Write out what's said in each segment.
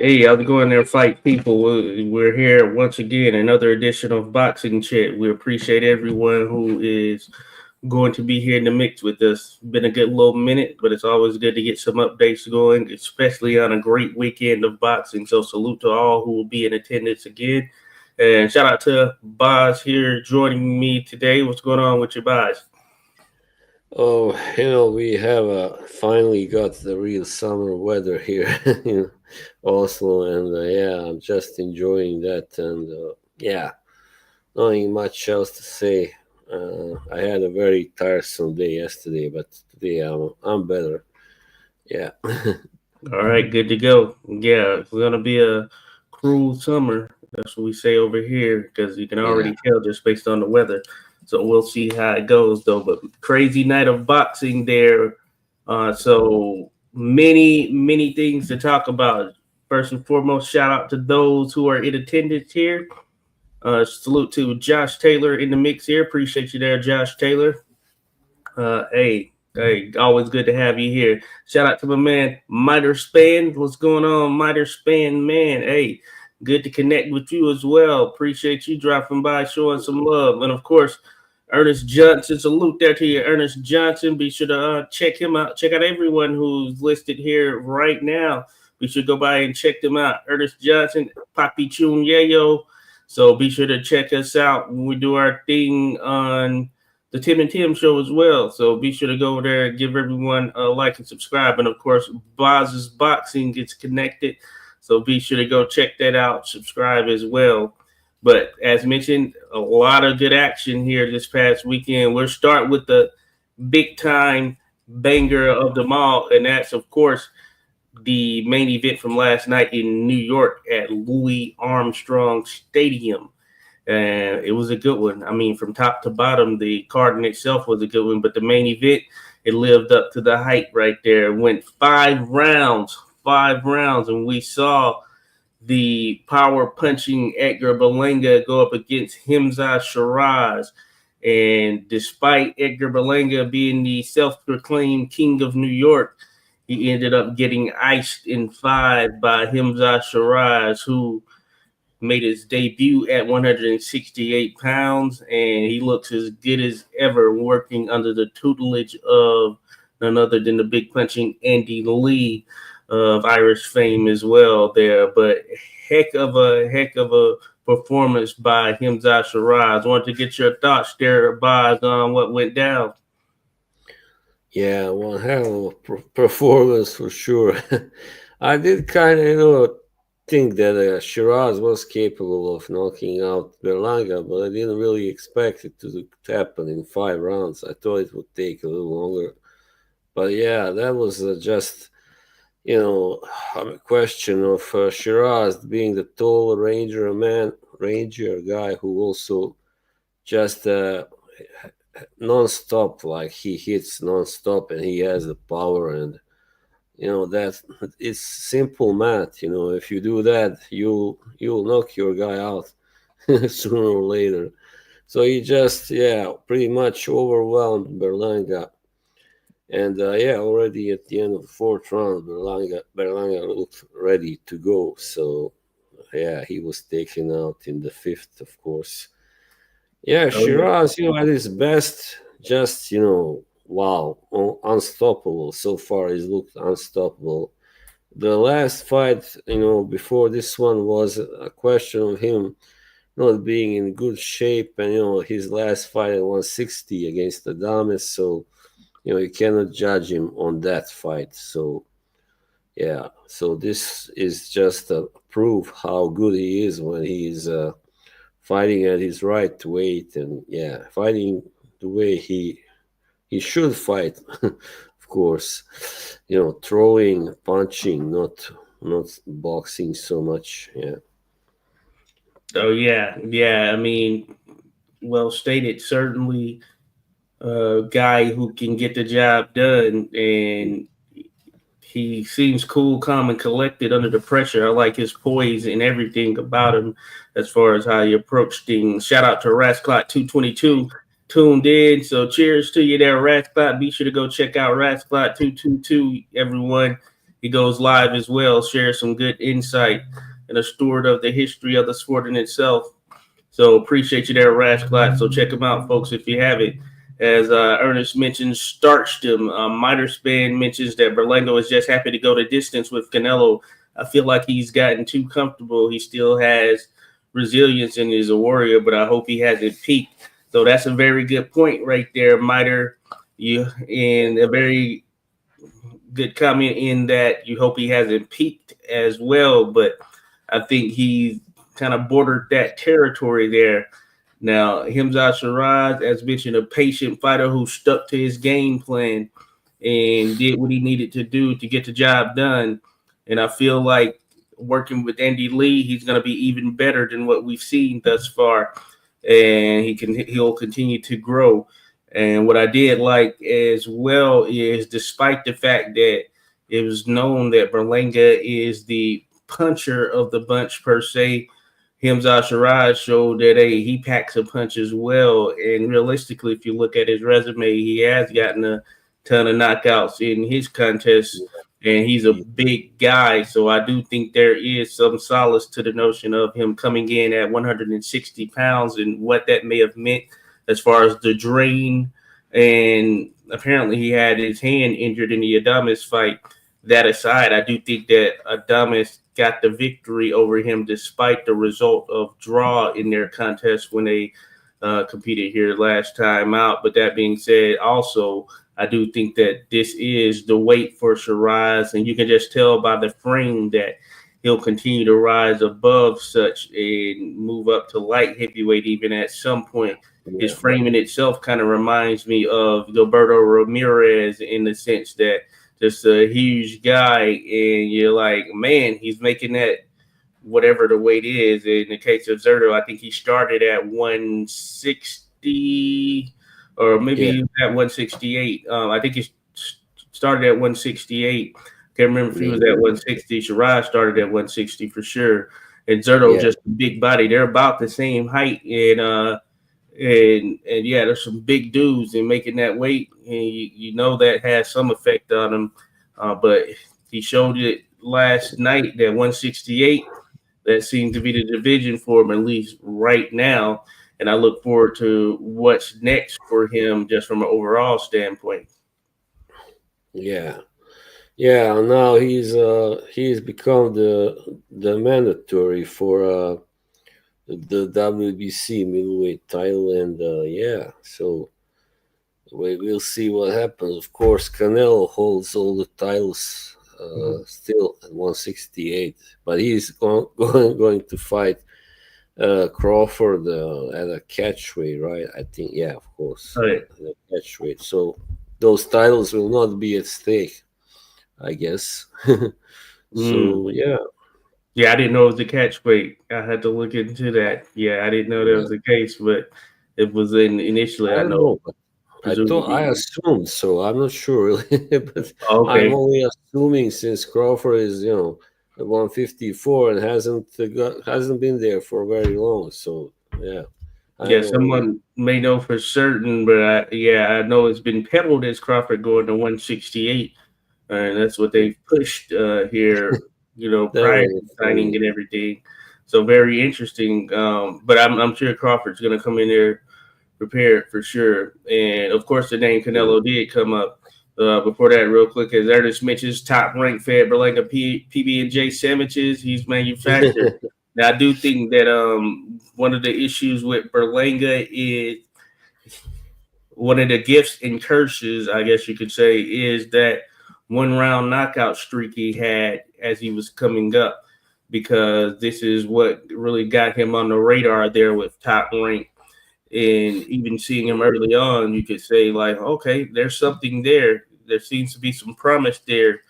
Hey, how's it going there, fight people? We're here once again, another edition of Boxing Chit. We appreciate everyone who is going to be here in the mix with us. Been a good little minute, but it's always good to get some updates going, especially on a great weekend of boxing. So salute to all who will be in attendance again. And shout out to Boz here joining me today. What's going on with your Boz? Oh, we have finally got the real summer weather here in Oslo, and yeah, I'm just enjoying that. And yeah, nothing much else to say. I had a very tiresome day yesterday, but today I'm better. Yeah, All right, good to go. Yeah, it's gonna be a cruel summer. That's what we say over here because you can yeah, already tell just based on the weather. So we'll see how it goes, though. But crazy night of boxing there. So many things to talk about. First and foremost, shout out to those who are in attendance here. Salute to Josh Taylor in the mix here. Appreciate you there, Josh Taylor. Hey, always good to have you here. Shout out to my man, Miter Span. What's going on, Miter Span, man? Hey, good to connect with you as well. Appreciate you dropping by, showing some love. And of course, Ernest Johnson. Salute there to you, Ernest Johnson. Be sure to check him out. Check out everyone who's listed here right now. Be sure to go by and check them out. Ernest Johnson, Papi Chun Yayo. So be sure to check us out when we do our thing on the Tim and Tim show as well. So be sure to go there and give everyone a like and subscribe. And of course, Boz's Boxing gets connected. So be sure to go check that out, subscribe as well. But as mentioned, a lot of good action here this past weekend. We'll start with the big time banger of them all, and that's of course the main event from last night in New York at Louis Armstrong Stadium. And it was a good one. I mean, from top to bottom, the card in itself was a good one, but the main event, it lived up to the hype right there. It went 5 rounds, and we saw the power punching Edgar Berlanga go up against Hamzah Sheeraz. And despite Edgar Berlanga being the self proclaimed king of New York, he ended up getting iced in five by Hamzah Sheeraz, who made his debut at 168 pounds, and he looks as good as ever working under the tutelage of none other than the big punching Andy Lee of Irish fame as well there. But heck of a performance by Hamzah Sheeraz. Wanted to get your thoughts there, Boz, on what went down. yeah, one hell of a performance for sure. I did kind of, think that Shiraz was capable of knocking out Berlanga, but I didn't really expect it to happen in 5 rounds. I thought it would take a little longer. But yeah, that was just, a question of Shiraz being the tall ranger guy who also just non-stop, like he hits non-stop and he has the power and that it's simple math. If you do that, you'll knock your guy out sooner or later. So he just, yeah, pretty much overwhelmed Berlanga. And yeah, already at the end of the fourth round, Berlanga looked ready to go. So yeah, he was taken out in the fifth, of course. Yeah, Oh yeah. Shiraz, at his best, just, wow, unstoppable. So far, he's looked unstoppable. The last fight, before this one was a question of him not being in good shape, and his last fight at 160 against Adames, so you cannot judge him on that fight. So yeah, so this is just a proof how good he is when he is fighting at his right weight, and yeah, fighting the way he should fight, of course. Throwing, punching, not boxing so much. Yeah, Oh yeah. I mean, well stated. Certainly a guy who can get the job done, and he seems cool, calm, and collected under the pressure. I like his poise and everything about him as far as how he approached things. Shout out to Rasclot 222 tuned in. So cheers to you there, Rasclot. Be sure to go check out Rasclot 222, everyone. he goes live as well, shares some good insight and a steward of the history of the sport in itself. So appreciate you there, Rash Glot. So check him out, folks, if you have it. As Ernest mentions, Starchdom. Miter Span mentions that Berlanga is just happy to go the distance with Canelo. I feel like he's gotten too comfortable. He still has resilience and is a warrior, but I hope he hasn't peaked. So that's a very good point right there, Miter. You and a very good comment in that you hope he hasn't peaked as well, but I think he kind of bordered that territory there. Now, Hamzah Sheeraz, as mentioned, a patient fighter who stuck to his game plan and did what he needed to do to get the job done. And I feel like working with Andy Lee, he's going to be even better than what we've seen thus far, and he'll continue to grow. And what I did like as well is, despite the fact that it was known that Berlanga is the puncher of the bunch per se, Hamzah Sheeraz showed that he packs a punch as well. And realistically, if you look at his resume, he has gotten a ton of knockouts in his contests, and he's a big guy. So I do think there is some solace to the notion of him coming in at 160 pounds and what that may have meant as far as the drain. And apparently he had his hand injured in the Adames fight. That aside, I do think that Adames got the victory over him despite the result of draw in their contest when they competed here last time out. But that being said, also, I do think that this is the weight for Sheeraz, and you can just tell by the frame that he'll continue to rise above such and move up to light heavyweight even at some point. Yeah. His frame in itself kind of reminds me of Alberto Ramirez in the sense that just a huge guy, and you're like, man, he's making that whatever the weight is. In the case of Zerto, I think he started at 160 or maybe at 168. I think he started at 168. Can't remember if he was at 160. Sheeraz started at 160 for sure. And Zerto just a big body. They're about the same height, and yeah, there's some big dudes in making that weight, and you know that has some effect on him. But he showed it last night that 168, that seems to be the division for him, at least right now. And I look forward to what's next for him just from an overall standpoint. Yeah. Now he's become the mandatory for the WBC middleweight title, and so we'll see what happens. Of course, Canelo holds all the titles still at 168, but he's going to fight Crawford at a catchweight, right? I think, of course, right. At a catchweight. So those titles will not be at stake, I guess. So Yeah, I didn't know it was a catchweight. I had to look into that. Yeah, I didn't know that was the case, but it was initially. I know. I assumed so. I'm not sure really, but okay. I'm only assuming since Crawford is, at 154 and hasn't been there for very long. So someone may know for certain, but I know it's been peddled as Crawford going to 168, and that's what they pushed here. Prior to signing and everything. So very interesting. But I'm sure Crawford's going to come in there prepared for sure. And of course, the name Canelo did come up. Before that, real quick, as Ernest mentions, top ranked fed Berlanga PB&J sandwiches he's manufactured. Now, I do think that one of the issues with Berlanga is one of the gifts and curses, I guess you could say, is that one round knockout streak he had as he was coming up, because this is what really got him on the radar there with Top Rank. And even seeing him early on, you could say, like, okay, there's something there. There seems to be some promise there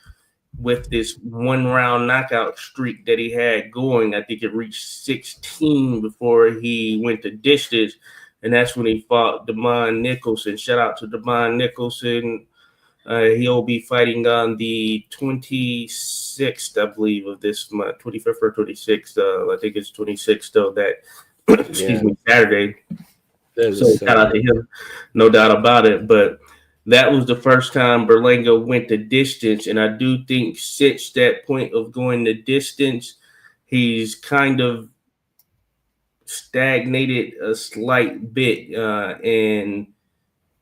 with this one round knockout streak that he had going. I think it reached 16 before he went to distance. And that's when he fought Damon Nicholson. Shout out to Damon Nicholson. He'll be fighting on the 26th, I believe, of this month, 25th or 26th. I think it's 26th, though, that, Saturday. So shout out to him, no doubt about it. But that was the first time Berlanga went the distance. And I do think since that point of going the distance, he's kind of stagnated a slight bit. And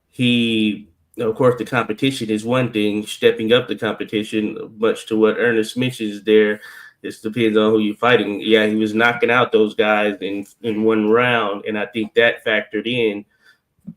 he, of course, the competition is one thing, stepping up the competition, much to what Ernest mentions there. It depends on who you're fighting. Yeah, he was knocking out those guys in one round. And I think that factored in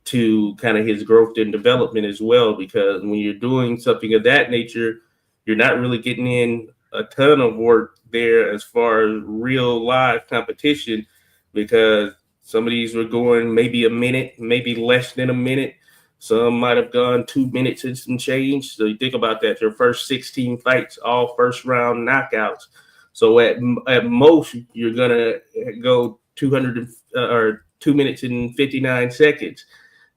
to kind of his growth and development as well. Because when you're doing something of that nature, you're not really getting in a ton of work there as far as real live competition, because some of these were going maybe a minute, maybe less than a minute. Some might have gone 2 minutes and some change. So you think about that. Your first 16 fights, all first round knockouts. So at most, you're going to go 200 or 2 minutes and 59 seconds.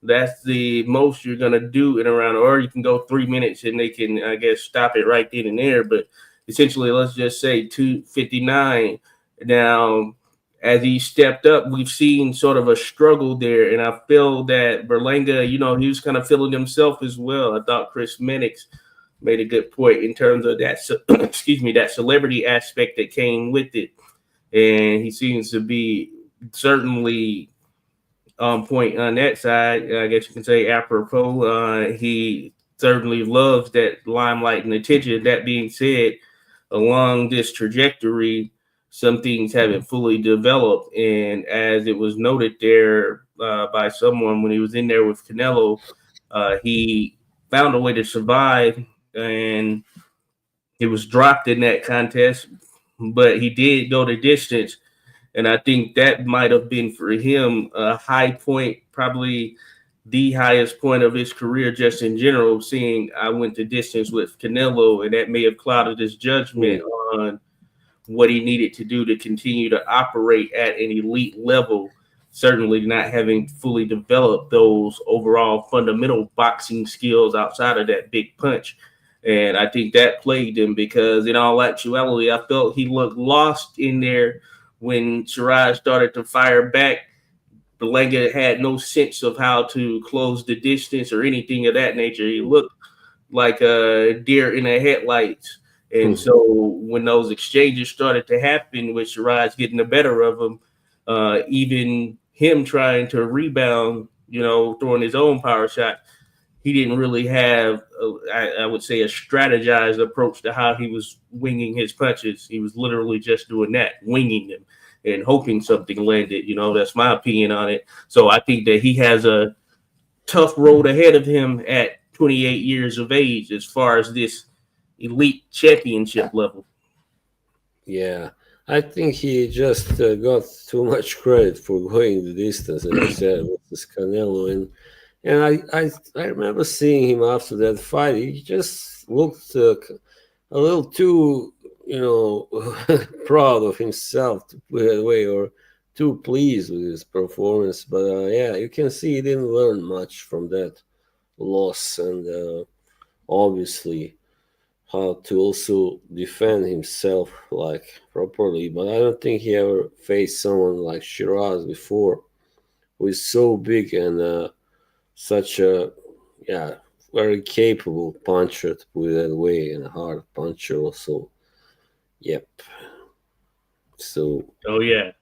That's the most you're gonna do in a round, or you can go 3 minutes and they can, I guess, stop it right then and there. But essentially, let's just say 2:59. Now, as he stepped up, we've seen sort of a struggle there, and I feel that Berlanga, he was kind of feeling himself as well. I thought Chris Mannix made a good point in terms of that, excuse me, that celebrity aspect that came with it, and he seems to be certainly point on that side. I guess you can say apropos. He certainly loves that limelight and attention. That being said, along this trajectory, some things haven't fully developed. And as it was noted there by someone when he was in there with Canelo, he found a way to survive, and he was dropped in that contest, but he did go the distance. And I think that might have been for him a high point, probably the highest point of his career, just in general. Seeing I went the distance with Canelo, and that may have clouded his judgment on what he needed to do to continue to operate at an elite level. Certainly not having fully developed those overall fundamental boxing skills outside of that big punch. And I think that plagued him because, in all actuality, I felt he looked lost in there when Sheeraz started to fire back. Berlanga had no sense of how to close the distance or anything of that nature. He looked like a deer in the headlights. And so when those exchanges started to happen with Sheeraz getting the better of him, even him trying to rebound, throwing his own power shot, he didn't really have, I would say, a strategized approach to how he was winging his punches. He was literally just doing that, winging them and hoping something landed. That's my opinion on it. So I think that he has a tough road ahead of him at 28 years of age as far as this elite championship level. Yeah, I think he just got too much credit for going the distance, as I said, with this Canelo, and I remember seeing him after that fight. He just looked a little too, proud of himself, to put it away, or too pleased with his performance. But yeah, you can see he didn't learn much from that loss, and obviously how to also defend himself like properly. But I don't think he ever faced someone like Sheeraz before, who is so big and such a very capable puncher, to put it that way, and a hard puncher also. Yep. So Oh, yeah.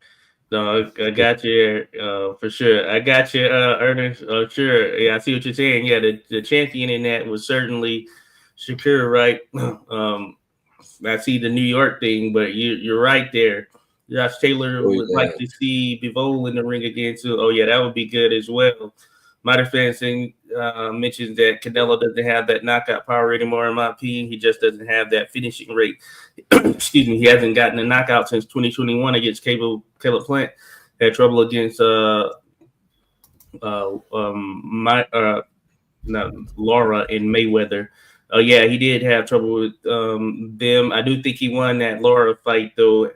No, I got you for sure. I got you, Ernest. Sure. Yeah, I see what you're saying. Yeah, the champion in that was certainly Shakur, right? I see the New York thing, but you're right there. Josh Taylor would like to see Bivol in the ring again too. Oh yeah, that would be good as well. Mighty Fancy mentions that Canelo doesn't have that knockout power anymore. In my opinion, he just doesn't have that finishing rate. Excuse me, he hasn't gotten a knockout since 2021 against Caleb Plant. Had trouble against Laura and Mayweather. Yeah, he did have trouble with them. I do think he won that Laura fight though,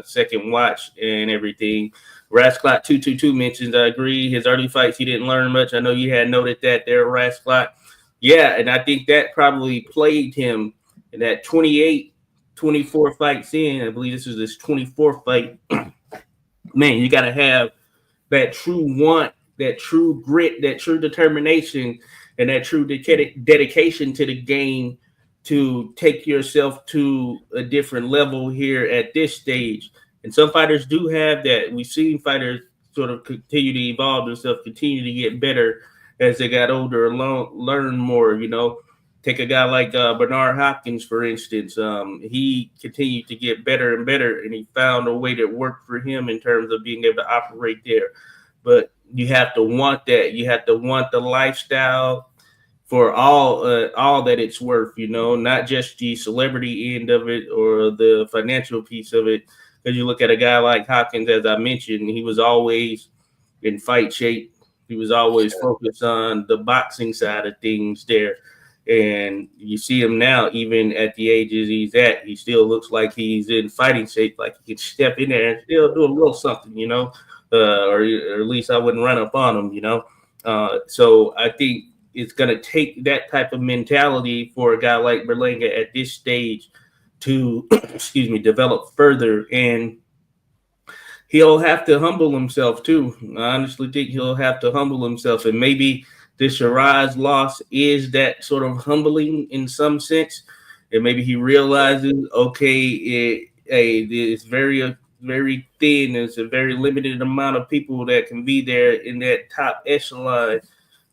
second watch and everything. Rasclot 222 mentions, I agree. His early fights, he didn't learn much. I know you had noted that there, Rasclot. Yeah, and I think that probably plagued him in that 24 fights in. I believe this was his 24th fight. Man, you got to have that true want, that true grit, that true determination. and that true dedication to the game to take yourself to a different level here at this stage. And some fighters do have that. We've seen fighters sort of continue to evolve themselves, continue to get better as they got older and learn more. Take a guy like Bernard Hopkins, for instance. He continued to get better and better, and he found a way that worked for him in terms of being able to operate there. But you have to want that. You have to want the lifestyle for all that it's worth, not just the celebrity end of it or the financial piece of it. Because you look at a guy like Hopkins, as I mentioned, he was always in fight shape. He was always focused on the boxing side of things there. And you see him now, even at the ages he's at, he still looks like he's in fighting shape, like he can step in there and still do a little something, or at least I wouldn't run up on him, So I think it's going to take that type of mentality for a guy like Berlanga at this stage to, develop further. And he'll have to humble himself too. I honestly think he'll have to humble himself. And maybe the Sheeraz loss is that sort of humbling in some sense. And maybe he realizes, okay, it's very, very thin. There's a very limited amount of people that can be there in that top echelon.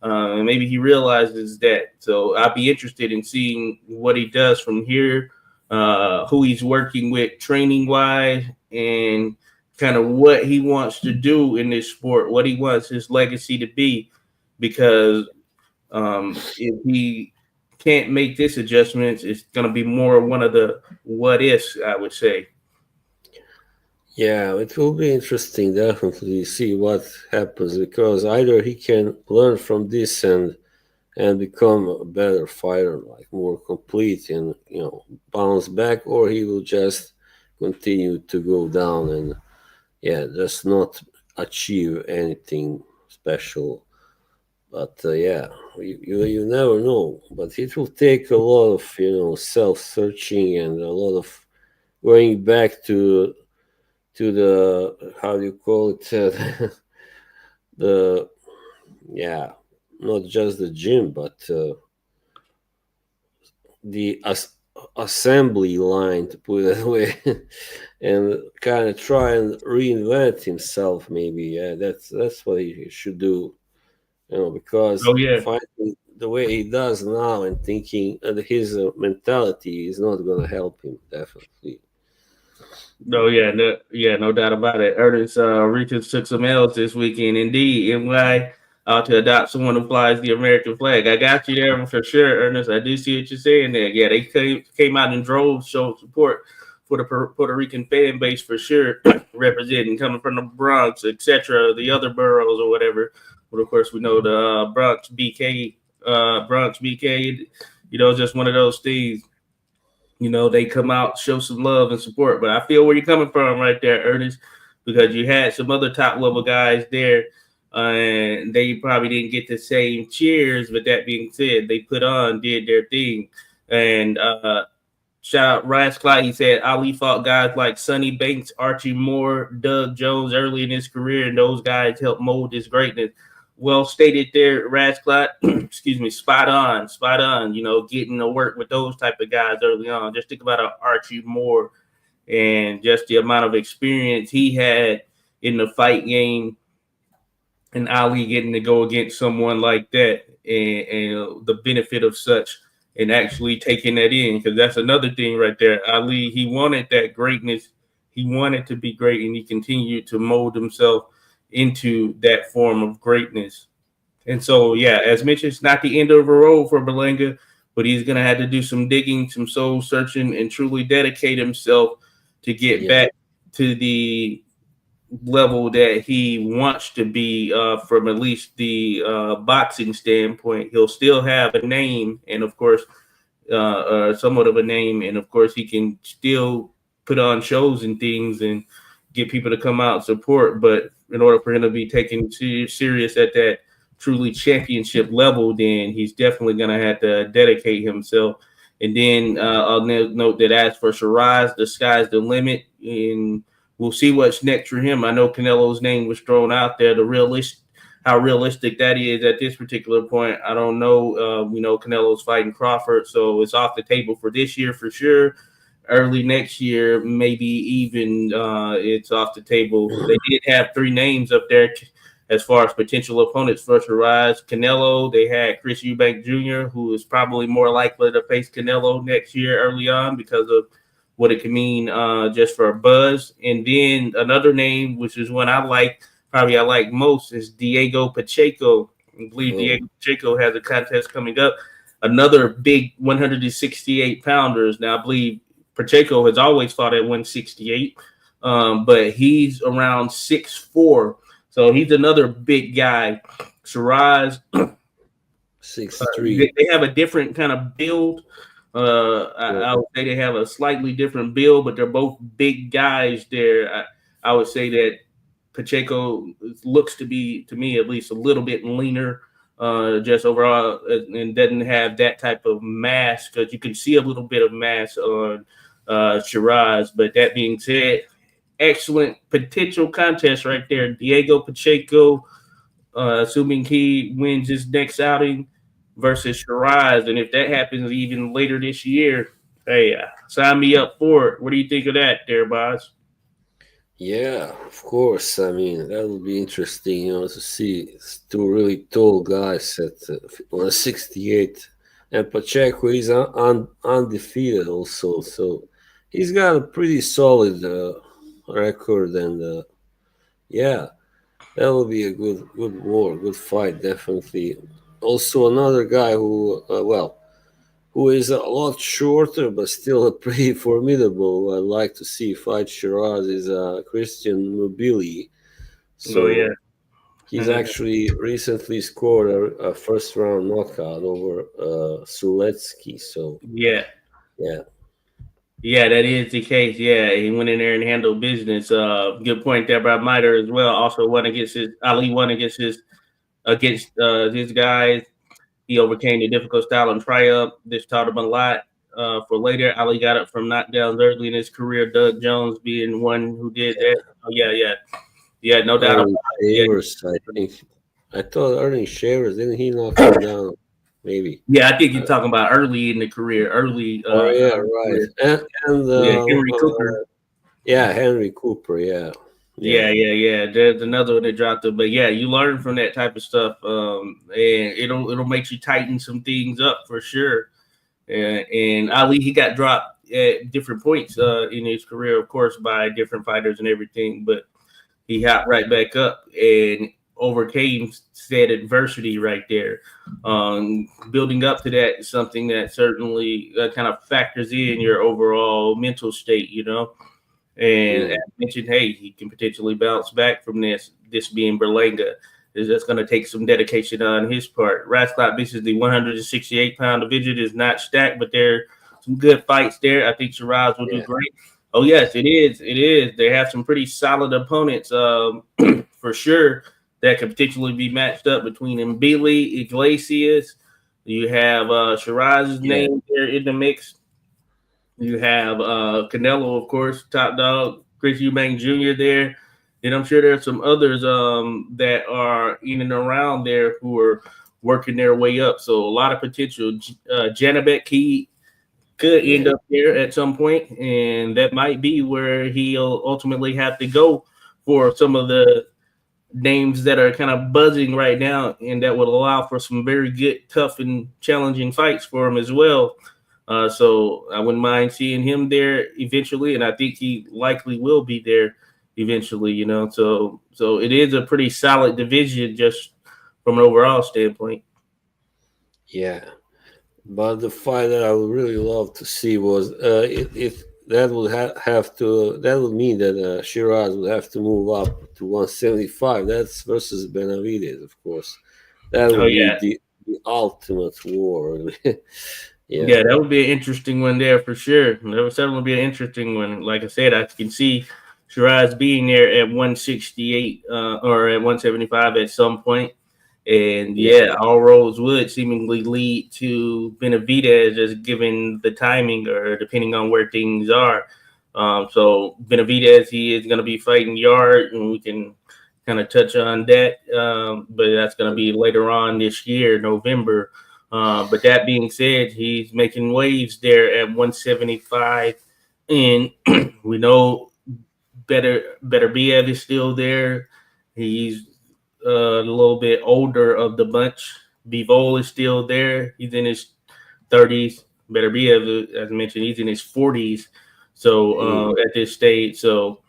And maybe he realizes that. So I'll be interested in seeing what he does from here, who he's working with training-wise, and kind of what he wants to do in this sport, what he wants his legacy to be. Because if he can't make this adjustments, it's going to be more one of the what-ifs, I would say. Yeah, it will be interesting, definitely, see what happens, because either he can learn from this and become a better fighter, like more complete, and bounce back, or he will just continue to go down and just not achieve anything special. But you never know. But it will take a lot of self-searching and a lot of going back to the, how do you call it, the not just the gym, but the assembly line, to put it that way, and kind of try and reinvent himself. Maybe that's what he should do, because fighting the way he does now and thinking his mentality is not going to help him, definitely. No doubt about it. Ernest Regis took some L's this weekend. Indeed, NY to adopt someone who flies the American flag. I got you there for sure, Ernest. I do see what you're saying there. Yeah, they came out in droves, showed support for the Puerto Rican fan base for sure, representing, coming from the Bronx, etc., the other boroughs or whatever. But of course, we know the Bronx BK, just one of those things. They come out, show some love and support. But I feel where you're coming from right there, Ernest, because you had some other top level guys there, and they probably didn't get the same cheers. But that being said, they did their thing. And shout out Raz Clyde. He said Ali fought guys like Sonny Banks, Archie Moore, Doug Jones early in his career, and those guys helped mold his greatness. Well stated there, Radcliffe. Excuse me, spot on. Getting to work with those type of guys early on. Just think about Archie Moore and just the amount of experience he had in the fight game, and Ali getting to go against someone like that, and the benefit of such, and actually taking that in, because that's another thing right there. Ali, he wanted that greatness. He wanted to be great, and he continued to mold himself into that form of greatness. And so, as mentioned, it's not the end of the road for Berlanga, but he's going to have to do some digging, some soul searching, and truly dedicate himself to get back to the level that he wants to be, from at least the boxing standpoint. He'll still have a name, and of course, somewhat of a name, and of course, he can still put on shows and things and get people to come out and support. But in order for him to be taken serious at that truly championship level, then he's definitely going to have to dedicate himself. And then I'll note that as for Sheeraz, the sky's the limit, and we'll see what's next for him. I know Canelo's name was thrown out there. The how realistic that is at this particular point. I don't know. We know Canelo's fighting Crawford, so it's off the table for this year for sure. Early next year, maybe even it's off the table. They did have 3 names up there as far as potential opponents for Shiraz. Canelo, they had Chris Eubank Jr., who is probably more likely to face Canelo next year early on because of what it can mean just for a buzz. And then another name, which is one I like most, is Diego Pacheco. I believe Diego Pacheco has a contest coming up. Another big 168 pounders. Now, I believe Pacheco has always fought at 168, but he's around 6'4". So he's another big guy. Shiraz, 6'3". They have a different kind of build. I would say they have a slightly different build, but they're both big guys there. I would say that Pacheco looks to be, to me at least, a little bit leaner just overall, and doesn't have that type of mass, because you can see a little bit of mass on Shiraz. But that being said, excellent potential contest right there. Diego Pacheco, assuming he wins his next outing, versus Shiraz. And if that happens even later this year, hey, sign me up for it. What do you think of that there, Boz? Yeah, of course. I mean, that will be interesting, to see 2 really tall guys at 168. And Pacheco is undefeated also, so he's got a pretty solid record, and yeah, that will be a good war, good fight, definitely. Also, another guy who is a lot shorter but still pretty formidable. I'd like to see fight Shiraz is Christian Mobili. So Oh, yeah. he's actually recently scored a first round knockout over Suletsky. So Yeah. yeah. Yeah, that is the case. Yeah, he went in there and handled business. Good point there by Miter as well. Also won against his guys. He overcame the difficult style and triumph. This taught him a lot for later. Ali got it from knockdowns early in his career. Doug Jones being one who did that. Oh, yeah, no doubt about it. Shavers, I think. I thought Ernie Shavers, didn't he knock him down? Maybe. Yeah, I think you're talking about early in the career. Early. Yeah, right. And Henry Cooper. Yeah, Henry Cooper. Yeah. Yeah. There's another one that dropped it, but yeah, you learn from that type of stuff, and it'll make you tighten some things up for sure. And Ali, he got dropped at different points in his career, of course, by different fighters and everything, but he hopped right back up and overcame said adversity right there. Building up to that is something that certainly kind of factors in your overall mental state, And as mentioned, hey, he can potentially bounce back from this being Berlanga. That's going to take some dedication on his part. Rasklat misses the 168-pound division, is not stacked, but there are some good fights there. I think Shiraz will do great. Oh, yes, it is. It is. They have some pretty solid opponents for sure that could potentially be matched up between Mbili, Iglesias. You have Shiraz's name there in the mix. You have Canelo, of course, top dog, Chris Eubank Jr. there. And I'm sure there's some others that are in and around there who are working their way up. So a lot of potential. Janibek, he could end up there at some point, and that might be where he'll ultimately have to go for some of the names that are kind of buzzing right now, and that will allow for some very good, tough, and challenging fights for him as well. So I wouldn't mind seeing him there eventually, and I think he likely will be there eventually, So it is a pretty solid division just from an overall standpoint. Yeah. But the fight that I would really love to see was if that would that would mean that Shiraz would have to move up to 175. That's versus Benavidez, of course. That would be the ultimate war. Yeah, that would be an interesting one there for sure. That would certainly be an interesting one. Like I said, I can see Shiraz being there at 168 or at 175 at some point. And all roads would seemingly lead to Benavidez, just given the timing or depending on where things are. So Benavidez, he is going to be fighting Yard, and we can kind of touch on that, but that's going to be later on this year, November. But that being said, he's making waves there at 175, and we know Better Biev is still there. He's a little bit older of the bunch. Bivol is still there. He's in his 30s. Better Biev, as I mentioned, he's in his 40s. So at this stage, so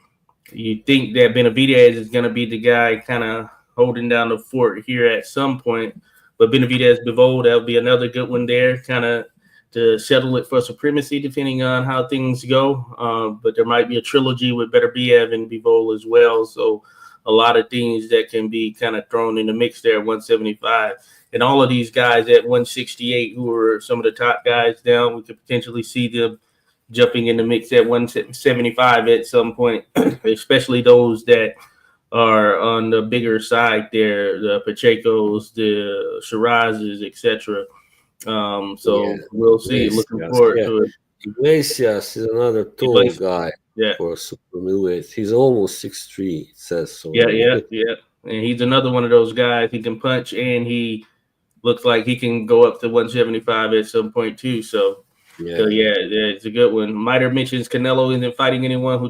you think that Benavidez is going to be the guy kind of holding down the fort here at some point. But Benavidez Bivol, that'll be another good one there, kind of to settle it for supremacy, depending on how things go. But there might be a trilogy with Beterbiev and Bivol as well. So a lot of things that can be kind of thrown in the mix there at 175. And all of these guys at 168, who are some of the top guys down, we could potentially see them jumping in the mix at 175 at some point, especially those that are on the bigger side there, the Pachecos, the Shirazes, etc. We'll see. Iglesias, Looking forward to it. Iglesias is another tall guy for super middleweight. He's almost 6'3", it says so. Yeah. And he's another one of those guys. He can punch, and he looks like he can go up to 175 at some point too. So it's a good one. Miter mentions Canelo isn't fighting anyone who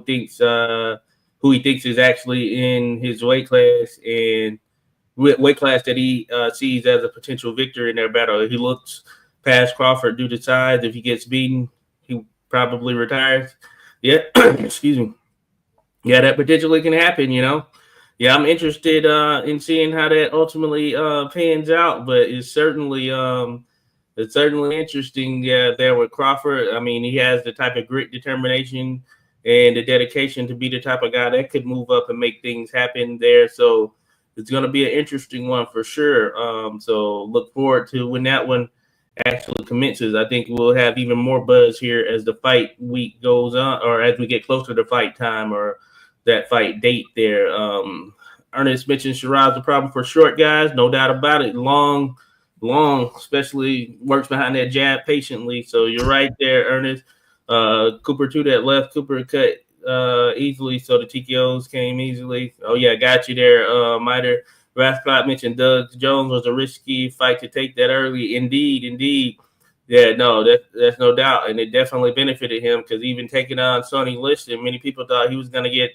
he thinks is actually in his weight class and weight class that he sees as a potential victor in their battle. He looks past Crawford due to size. If he gets beaten, he probably retires. Yeah, excuse me. Yeah, that potentially can happen, you know. Yeah, I'm interested in seeing how that ultimately pans out, but it's certainly interesting there with Crawford. I mean, he has the type of grit, determination, and the dedication to be the type of guy that could move up and make things happen there. So it's going to be an interesting one for sure. So look forward to when that one actually commences. I think we'll have even more buzz here as the fight week goes on, or as we get closer to fight time or that fight date there. Ernest mentioned Sheeraz the problem for short guys, no doubt about it. Long, especially works behind that jab patiently. So you're right there, Ernest. Cooper to that left. Cooper cut easily, so the TKOs came easily. Oh yeah, got you there, Miter. Rathcott mentioned Doug Jones was a risky fight to take that early. Indeed. Yeah, no, that's no doubt, and it definitely benefited him because even taking on Sonny Liston, many people thought he was going to get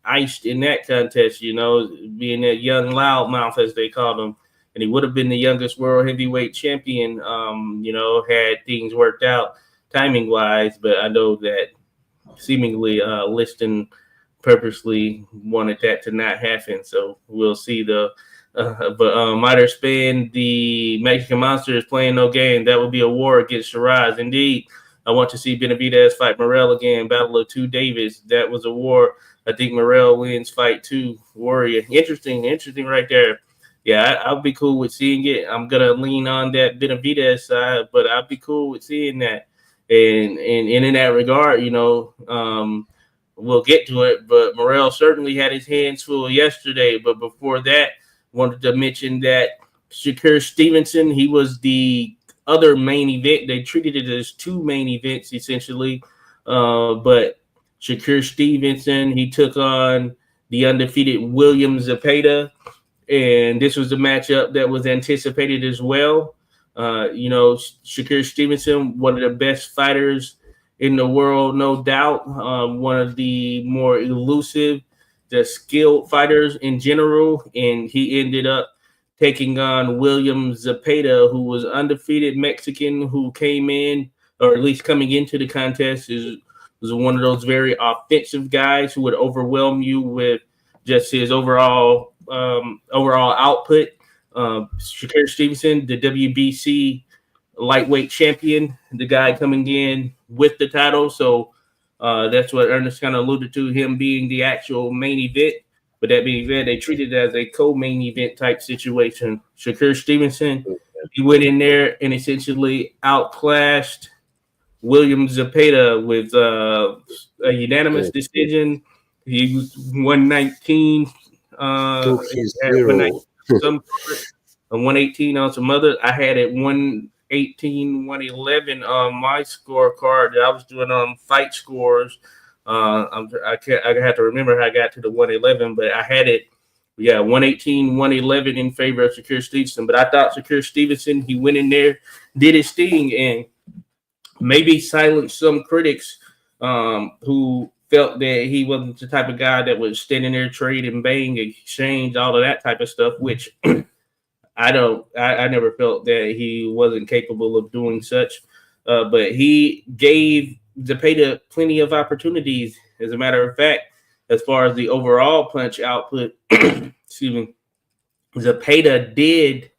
iced in that contest, you know, being that young loudmouth, as they called him. And he would have been the youngest world heavyweight champion, had things worked out timing-wise. But I know that seemingly Liston purposely wanted that to not happen. So we'll see. Miter Spain, the Mexican Monster, is playing no game. That would be a war against Shiraz. Indeed, I want to see Benavidez fight Morrell again, battle of two Davis. That was a war. I think Morrell wins fight 2, Warrior. Interesting right there. Yeah, I'll be cool with seeing it. I'm going to lean on that Benavidez side, but I'll be cool with seeing that. And in that regard, we'll get to it, but Morrell certainly had his hands full yesterday. But before that, wanted to mention that Shakur Stevenson, he was the other main event. They treated it as 2 main events, essentially. But Shakur Stevenson, he took on the undefeated William Zepeda, and this was a matchup that was anticipated as well. Shakur Stevenson, one of the best fighters in the world, no doubt. One of the more elusive, the skilled fighters in general, and he ended up taking on William Zepeda, who was undefeated Mexican, who came in, or at least coming into the contest, was one of those very offensive guys who would overwhelm you with just his overall output. Shakur Stevenson, the WBC lightweight champion, the guy coming in with the title. So that's what Ernest kind of alluded to, him being the actual main event. But that being said, they treated it as a co-main event type situation. Shakur Stevenson, he went in there and essentially outclassed William Zepeda with a unanimous decision. He was 119. Took his zero. 118 on some other. I had it 118, 111 on my scorecard that I was doing on fight scores. I have to remember how I got to the 111, but I had it Yeah, 118, 111 in favor of Shakur Stevenson. But I thought Shakur Stevenson, he went in there, did his thing, and maybe silenced some critics who felt that he wasn't the type of guy that was standing there, trade and bang, exchange, all of that type of stuff, which I never felt that he wasn't capable of doing such. But he gave Zepeda plenty of opportunities. As a matter of fact, as far as the overall punch output, excuse me, Zepeda did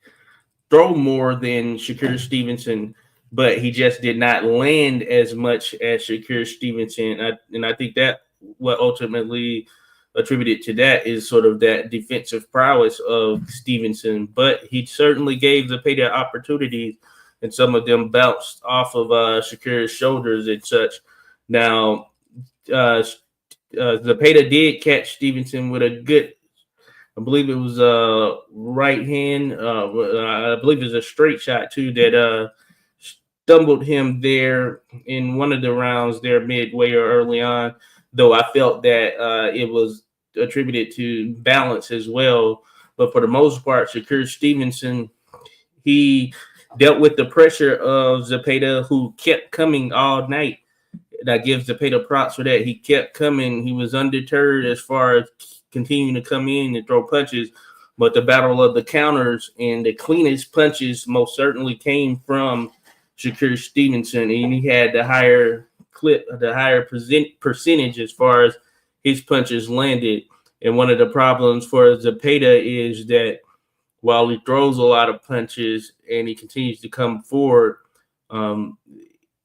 throw more than Shakur Stevenson, but he just did not land as much as Shakur Stevenson. And I think that what ultimately attributed to that is sort of that defensive prowess of Stevenson. But he certainly gave Zepeda opportunities, and some of them bounced off of Shakur's shoulders and such. Now, Zepeda did catch Stevenson with a good, I believe it was a right hand. I believe it was a straight shot too that stumbled him there in one of the rounds there midway or early on. Though I felt that it was attributed to balance as well. But for the most part, Shakur Stevenson, he dealt with the pressure of Zepeda, who kept coming all night. And I give Zepeda props for that. He kept coming. He was undeterred as far as continuing to come in and throw punches. But the battle of the counters and the cleanest punches most certainly came from Shakur Stevenson, and he had the higher clip, the higher percentage as far as his punches landed. And one of the problems for Zepeda is that while he throws a lot of punches and he continues to come forward,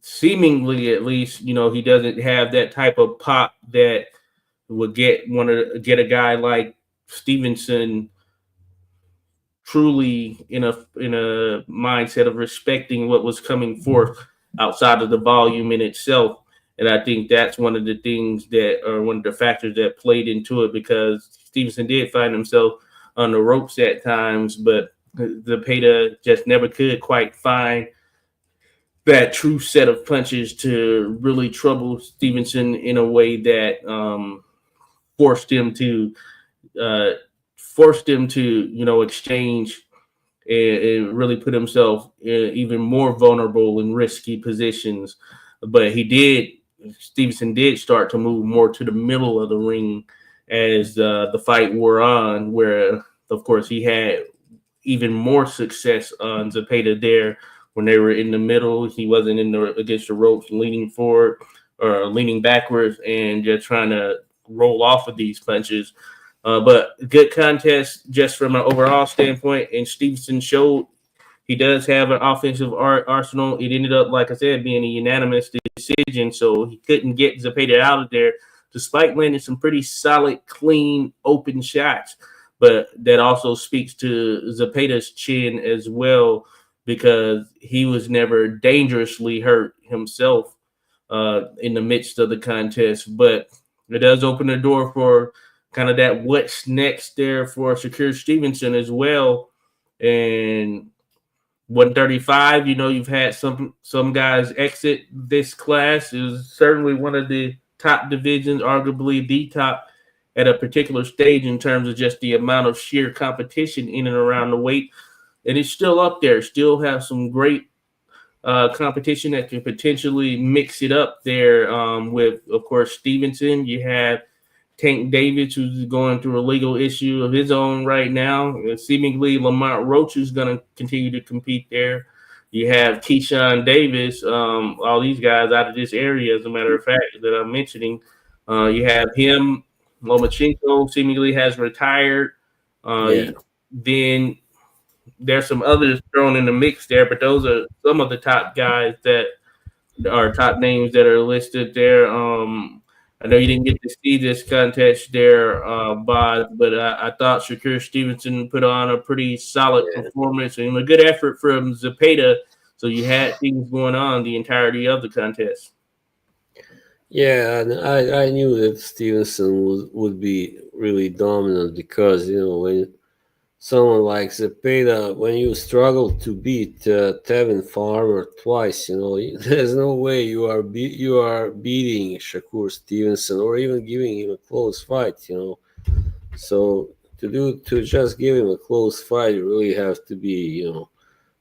seemingly at least, he doesn't have that type of pop that would get a guy like Stevenson truly in a mindset of respecting what was coming forth outside of the volume in itself. And I think that's one of the things that, or one of the factors that played into it, because Stevenson did find himself on the ropes at times, but Zepeda just never could quite find that true set of punches to really trouble Stevenson in a way that forced him to exchange and really put himself in even more vulnerable and risky positions. But Stevenson did start to move more to the middle of the ring as the fight wore on, where of course he had even more success on Zepeda there when they were in the middle. He wasn't against the ropes leaning forward or leaning backwards and just trying to roll off of these punches. But good contest just from an overall standpoint. And Stevenson showed he does have an offensive arsenal. It ended up, like I said, being a unanimous decision. So he couldn't get Zepeda out of there, despite landing some pretty solid, clean, open shots. But that also speaks to Zepeda's chin as well, because he was never dangerously hurt himself in the midst of the contest. But it does open the door for kind of that what's next there for Shakur Stevenson as well. And 135, you've had some guys exit this class. It was certainly one of the top divisions, arguably the top at a particular stage in terms of just the amount of sheer competition in and around the weight. And it's still up there. Still have some great competition that can potentially mix it up there with, of course, Stevenson. You have Tank Davis, who's going through a legal issue of his own right now. Seemingly, Lamont Roach is going to continue to compete there. You have Keyshawn Davis, all these guys out of this area, as a matter of fact, that I'm mentioning. You have him. Lomachenko seemingly has retired. Then there's some others thrown in the mix there, but those are some of the top guys that are top names that are listed there. I know you didn't get to see this contest there, Bob, but I thought Shakur Stevenson put on a pretty solid performance and a good effort from Zepeda. So you had things going on the entirety of the contest. Yeah, and I knew that Stevenson would be really dominant because, when someone like Zepeda, when you struggle to beat Tevin Farmer twice, there's no way you are beating Shakur Stevenson or even giving him a close fight, So to just give him a close fight, you really have to be,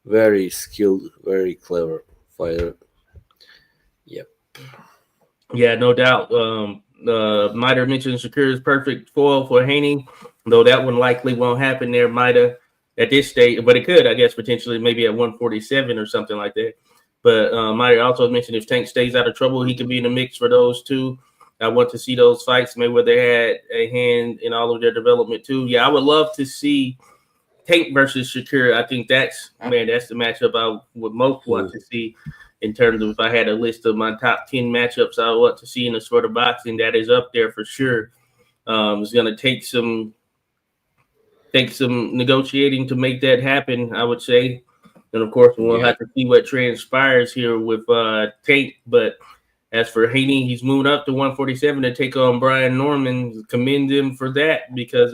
very skilled, very clever fighter. Yep. Yeah, no doubt. Mida mentioned Shakur's perfect foil for Haney, though that one likely won't happen there, Mida, at this stage, but it could, I guess, potentially maybe at 147 or something like that. But Mida also mentioned if Tank stays out of trouble, he could be in the mix for those two. I want to see those fights. Mayweather had a hand in all of their development too. Yeah, I would love to see Tank versus Shakur. I think that's the matchup I would most want to see in terms of if I had a list of my top 10 matchups I want to see in the sport of boxing. That is up there for sure. It's going to take some negotiating to make that happen, I would say. And of course, we'll have to see what transpires here with Tank. But as for Haney, he's moving up to 147 to take on Brian Norman. Commend him for that because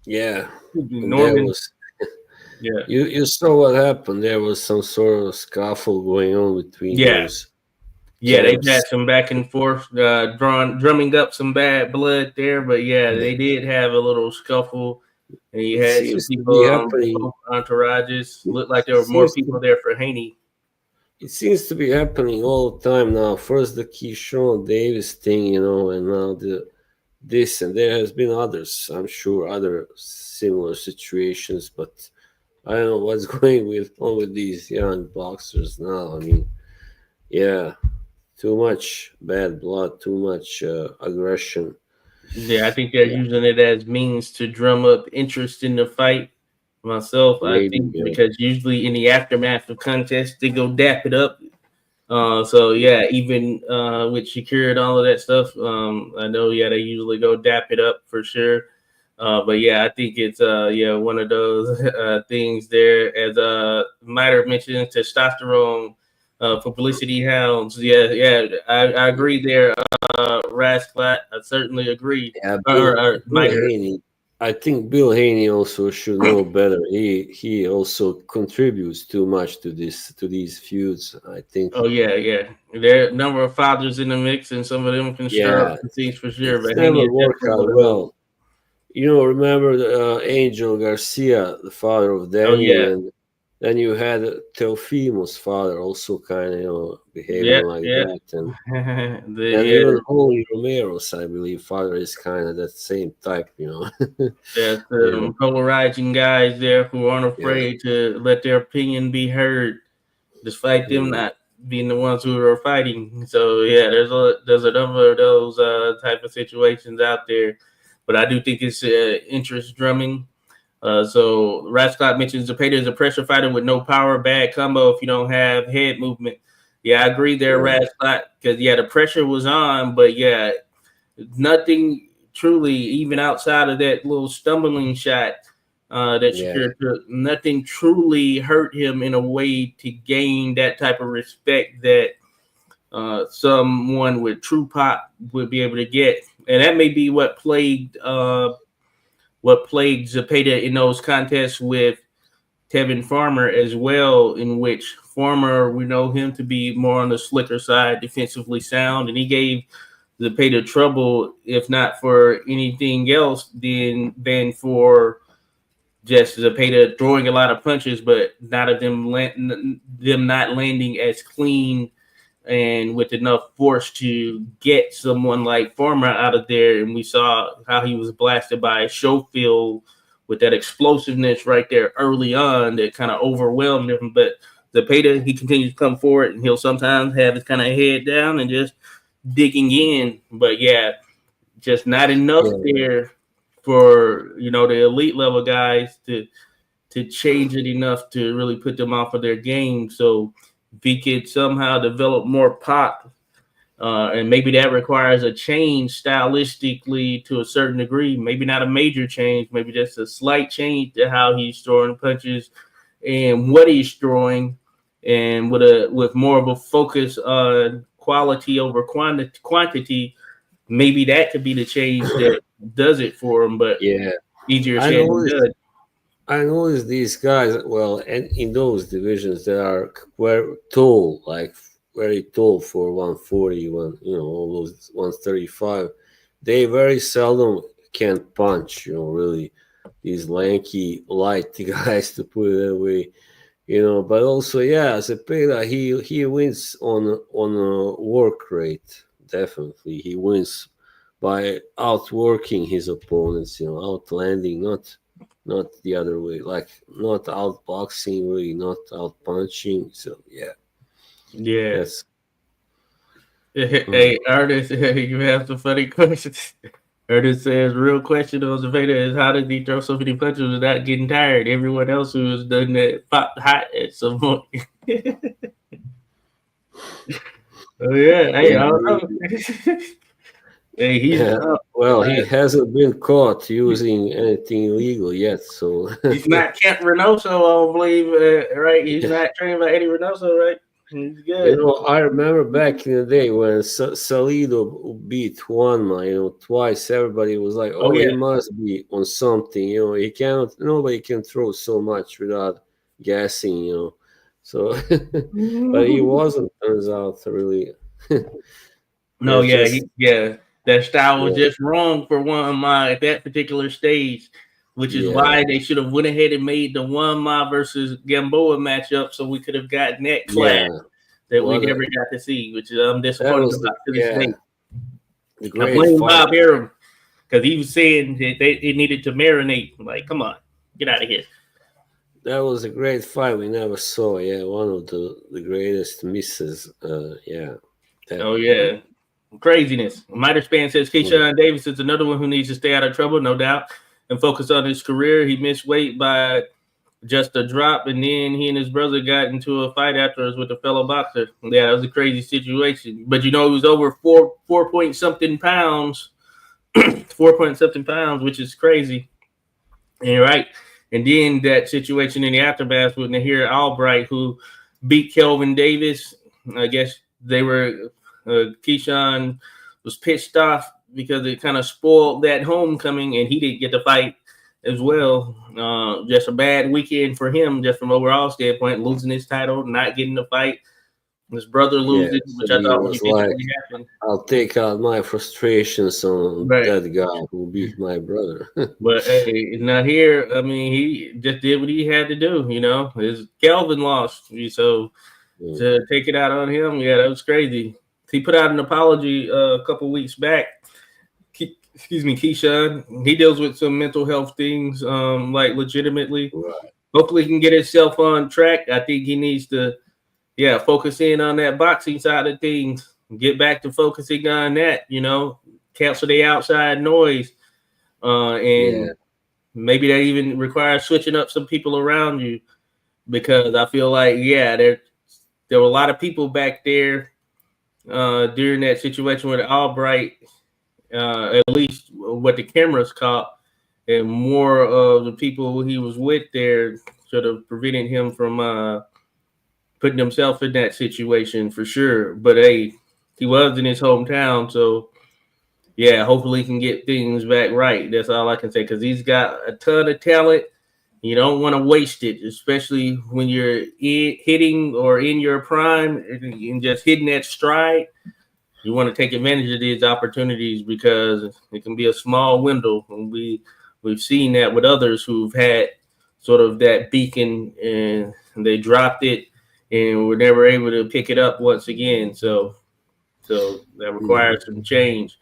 Norman was you saw what happened. There was some sort of scuffle going on between those. Yeah, they've had some back and forth, drumming up some bad blood there. But they did have a little scuffle, and you had some people on both entourages. Looked like there were more people there for Haney. It seems to be happening all the time now. First the Keyshawn Davis thing, and now this, and there has been others. I'm sure other similar situations, but I don't know what's going on with these young boxers now. I mean, too much bad blood, too much aggression. Yeah, I think they're using it as means to drum up interest in the fight. Myself, I think because usually in the aftermath of contests, they go dap it up. Even with Shakur and all of that stuff, I know they usually go dap it up for sure. I think it's one of those things there. As Miter mentioned, testosterone for publicity hounds. I agree there. Rasclat, I certainly agree. Bill Haney, I think Bill Haney also should know better. He also contributes too much to these feuds, I think. Oh yeah. There are a number of fathers in the mix, and some of them can stir up things for sure. It's but never Haney worked out well. Remember Angel Garcia, the father of Danny, and then you had Teofimo's father, also kind of behaving like that, and even Holy Romero's, I believe, father is kind of that same type, There's polarizing guys there who aren't afraid to let their opinion be heard, despite them not being the ones who are fighting. So there's a number of those type of situations out there. But I do think it's interest drumming. So Rascott mentions Zepeda is a pressure fighter with no power, bad combo if you don't have head movement. Yeah, I agree there, Rascott, because the pressure was on, but nothing truly, even outside of that little stumbling shot that Shakur took, nothing truly hurt him in a way to gain that type of respect that someone with true pop would be able to get. And that may be what plagued Zepeda in those contests with Tevin Farmer as well, in which Farmer, we know him to be more on the slicker side, defensively sound, and he gave Zepeda trouble, if not for anything else, than for just Zepeda throwing a lot of punches, but not of them not landing as clean and with enough force to get someone like Farmer out of there. And we saw how he was blasted by Schofield with that explosiveness right there early on that kind of overwhelmed him. But Zepeda, he continues to come forward, and he'll sometimes have his kind of head down and just digging in. But just not enough there for the elite level guys to change it enough to really put them off of their game. So if he could somehow develop more pop, and maybe that requires a change stylistically to a certain degree, maybe not a major change, maybe just a slight change to how he's throwing punches and what he's throwing, and with more of a focus on quality over quantity, maybe that could be the change that does it for him. But easier said than done. I noticed these guys, and in those divisions, they are very tall, like very tall for 140, all those 135. They very seldom can't punch, really these lanky, light guys, to put it that way. But also, yeah, Zepeda, he wins on a work rate. Definitely, he wins by outworking his opponents. Outlanding, not the other way, like not outboxing, really, not outpunching. So yeah, Yeah. that's. Hey, Ernest, you have some funny questions. Ernest says, real question on Zepeda is how did he throw so many punches without getting tired? Everyone else who has done that popped hot at some point. Oh yeah, hey, I don't know. Hey, he's Well, he hasn't been caught using anything illegal yet, so he's not Kent Reynoso, I don't believe, right? He's not trained by Eddie Reynoso, right? He's good. I remember back in the day when Salido beat Juanma, twice. Everybody was like, Oh "Oh, he yeah. must be on something." He cannot. Nobody can throw so much without gassing. So, but he wasn't. Turns out, really. No, That's yeah, just that style was yeah, just wrong for one my at that particular stage, which is yeah, why they should have went ahead and made the one my versus Gamboa matchup, so we could have gotten that clash yeah. that we What never got to see, which I'm that disappointed was about to this day. the I great blame fight. Bob Arum because he was saying that it needed to marinate. I'm like, come on, get out of here. That was a great fight we never saw. Yeah, one of the greatest misses. Yeah, Oh definitely. yeah, craziness. Miter Span says Keyshawn Davis is another one who needs to stay out of trouble, no doubt, and focus on his career. He missed weight by just a drop, and then he and his brother got into a fight afterwards with a fellow boxer. Yeah, it was a crazy situation. But he was over four point something pounds, 4 point something pounds, which is crazy. And right. And then that situation in the aftermath with Nahir Albright, who beat Kelvin Davis. I guess they were Keyshawn was pissed off because it kind of spoiled that homecoming, and he didn't get to fight as well. Just a bad weekend for him, just from overall standpoint, losing his title, not getting the fight, his brother Yeah, losing, so which I he thought would was like, eventually happen. "I'll take out my frustrations on Right. that guy who beat my brother." But hey, now here, I mean, he just did what he had to do. His Kelvin lost, so to take it out on him, yeah, that was crazy. He put out an apology a couple weeks back. Excuse me, Keyshawn. He deals with some mental health things, like legitimately. Right. Hopefully, he can get himself on track. I think he needs to, focus in on that boxing side of things. Get back to focusing on that. Cancel the outside noise, and Yeah, maybe that even requires switching up some people around you, because I feel like, there were a lot of people back there during that situation with Albright, at least what the cameras caught, and more of the people he was with there sort of preventing him from putting himself in that situation for sure. But hey, he was in his hometown, so yeah, hopefully he can get things back right. That's all I can say, because he's got a ton of talent. You don't want to waste it, especially when you're hitting or in your prime and just hitting that stride. You want to take advantage of these opportunities because it can be a small window. And we've seen that with others who've had sort of that beacon and they dropped it and were never able to pick it up once again. So that requires some change.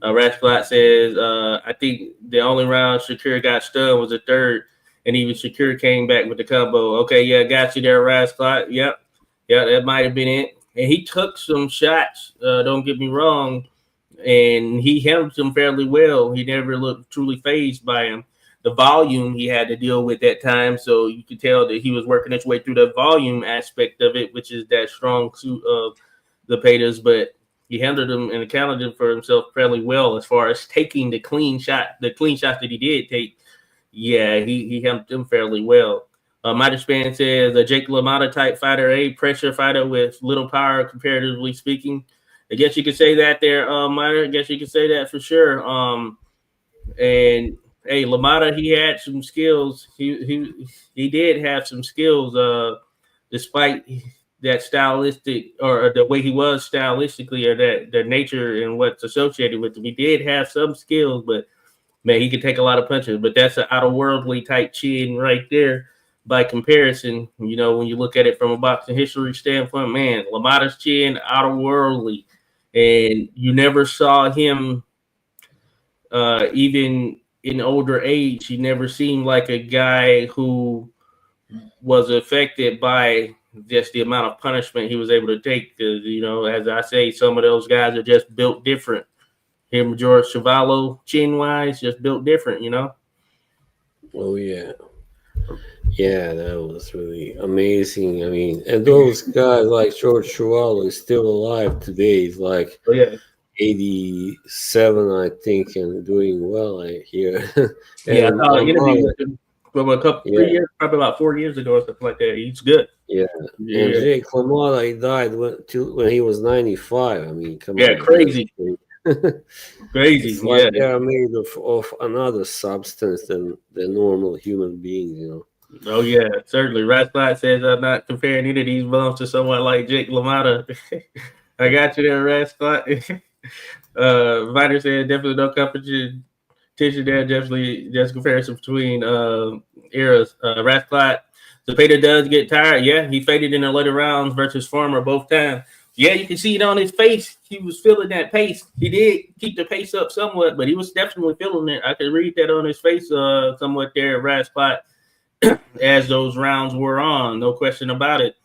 Rascalot says, I think the only round Shakur got stunned was the third, and even Shakur came back with the combo. Okay, yeah, got you there, Rascalot. Yep, yeah, that might have been it. And he took some shots, don't get me wrong, and he handled them fairly well. He never looked truly phased by him. The volume he had to deal with that time, so you could tell that he was working his way through the volume aspect of it, which is that strong suit of the Zepeda's, but he handled them and accounted for himself fairly well as far as taking the clean shots that he did take. Yeah, he handled them fairly well. Midas Span says a Jake LaMotta type fighter, a pressure fighter with little power, comparatively speaking. I guess you could say that there, Miter. I guess you could say that for sure. And hey, LaMotta, he had some skills. He did have some skills, despite that stylistic or the way he was stylistically, or that the nature and what's associated with him. He did have some skills, but man, he could take a lot of punches, but that's an outer-worldly type chin right there. By comparison, you know, when you look at it from a boxing history standpoint, man, LaMotta's chin, outer-worldly, and you never saw him, even in older age, he never seemed like a guy who was affected by just the amount of punishment he was able to take. Because, you know, as I say, some of those guys are just built different. Him, George Chuvalo, chin wise, just built different, you know. Oh yeah, yeah, that was really amazing. I mean, and those guys like George Chuvalo is still alive today. He's like Oh yeah, 87, I think, and doing well, I hear. yeah. I And saw an interview Amanda, with him from a couple, yeah, 3 years, probably about 4 years ago or something like that. He's good. yeah. And Yeah, Jake LaMotta, he died when he was 95. I mean, come yeah, on, that's crazy, great. crazy. It's like Yeah. they are made of another substance than the normal human beings, you know. Oh yeah, certainly. Rasclot says I'm not comparing any of these bumps to someone like Jake LaMotta. I got you there, Rasclot. Viter said definitely no competition there. Definitely just comparison between eras. Rasclot, Zepeda does get tired. Yeah, he faded in the later rounds versus Farmer both times. Yeah, you can see it on his face. He was feeling that pace. He did keep the pace up somewhat, but he was definitely feeling it. I could read that on his face somewhat there, Rasclot, as those rounds were on. No question about it.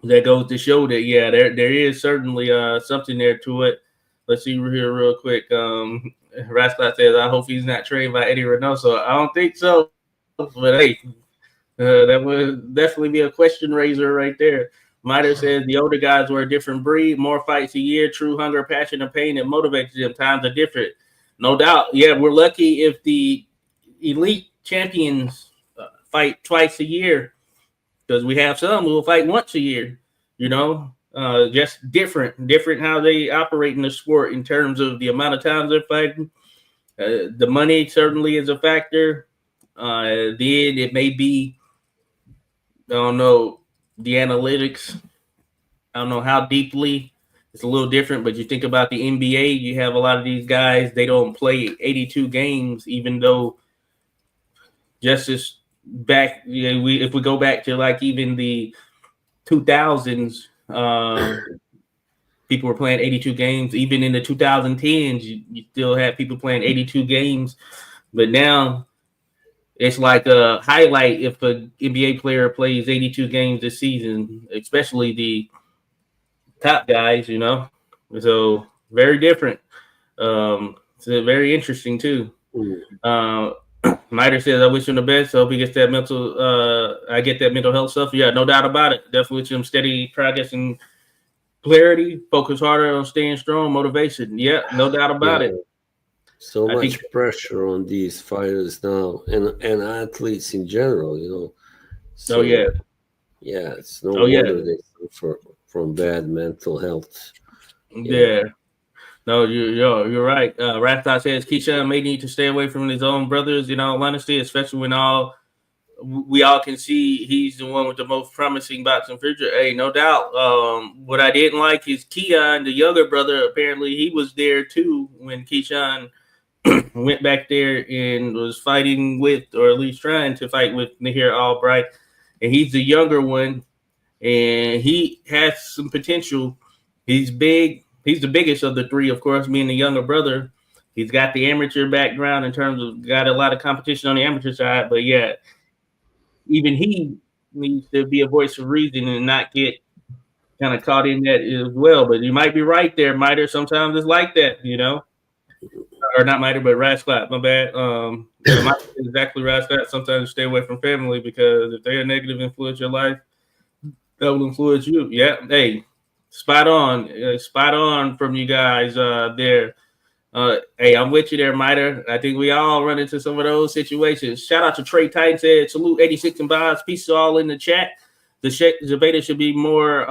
That goes to show that, yeah, there is certainly something there to it. Let's see here real quick. Rasclot says, I hope he's not trained by Eddie Reynoso. I don't think so. But hey, that would definitely be a question raiser right there. Miter says the older guys were a different breed, more fights a year, true hunger, passion, and pain that motivates them. Times are different. No doubt. Yeah, we're lucky if the elite champions fight twice a year, because we have some who will fight once a year, you know. Just different how they operate in the sport in terms of the amount of times they're fighting. The money certainly is a factor. Then it may be, I don't know, the analytics. I don't know how deeply. It's a little different, but you think about the NBA, you have a lot of these guys, they don't play 82 games, even though just as back, you know, if we go back to like even the 2000s, people were playing 82 games. Even in the 2010s, you still had people playing 82 games. But now it's like a highlight if an NBA player plays 82 games this season, especially the top guys, you know. So very different. It's very interesting too. Mm. Miter says, I wish him the best. I hope he gets that I get that mental health stuff. Yeah, no doubt about it. Definitely wish him steady progress and clarity, focus harder on staying strong, motivation. Yeah, no doubt about Yeah, it. so I much think, pressure on these fighters now, and athletes in general, you know. oh yeah, So yeah, it's no oh yeah, wonder they suffer from bad mental health. Yeah, yeah. No, you're right. Raptor says Keyshawn may need to stay away from his own brothers. In all honesty, especially when we all can see he's the one with the most promising boxing future. Hey, no doubt. What I didn't like is Keon, the younger brother. Apparently, he was there too when Keyshawn went back there and was fighting with, or at least trying to fight with, Nahir Albright. And he's the younger one, and he has some potential. He's big. He's the biggest of the three, of course, being the younger brother. He's got the amateur background in terms of got a lot of competition on the amateur side. But yeah, even he needs to be a voice of reason and not get kind of caught in that as well. But you might be right there, Miter. Sometimes it's like that, you know, or not Miter, but Rasclot. My bad. Yeah, Miter is exactly Rasclot. Sometimes stay away from family because if they're a negative influence your life, that will influence you. Yeah. Hey, spot on from you guys there. Hey, I'm with you there, Miter. I think we all run into some of those situations. Shout out to Trey Titan, said salute 86 and Bonds. Peace all in the chat. The Zepeda should be more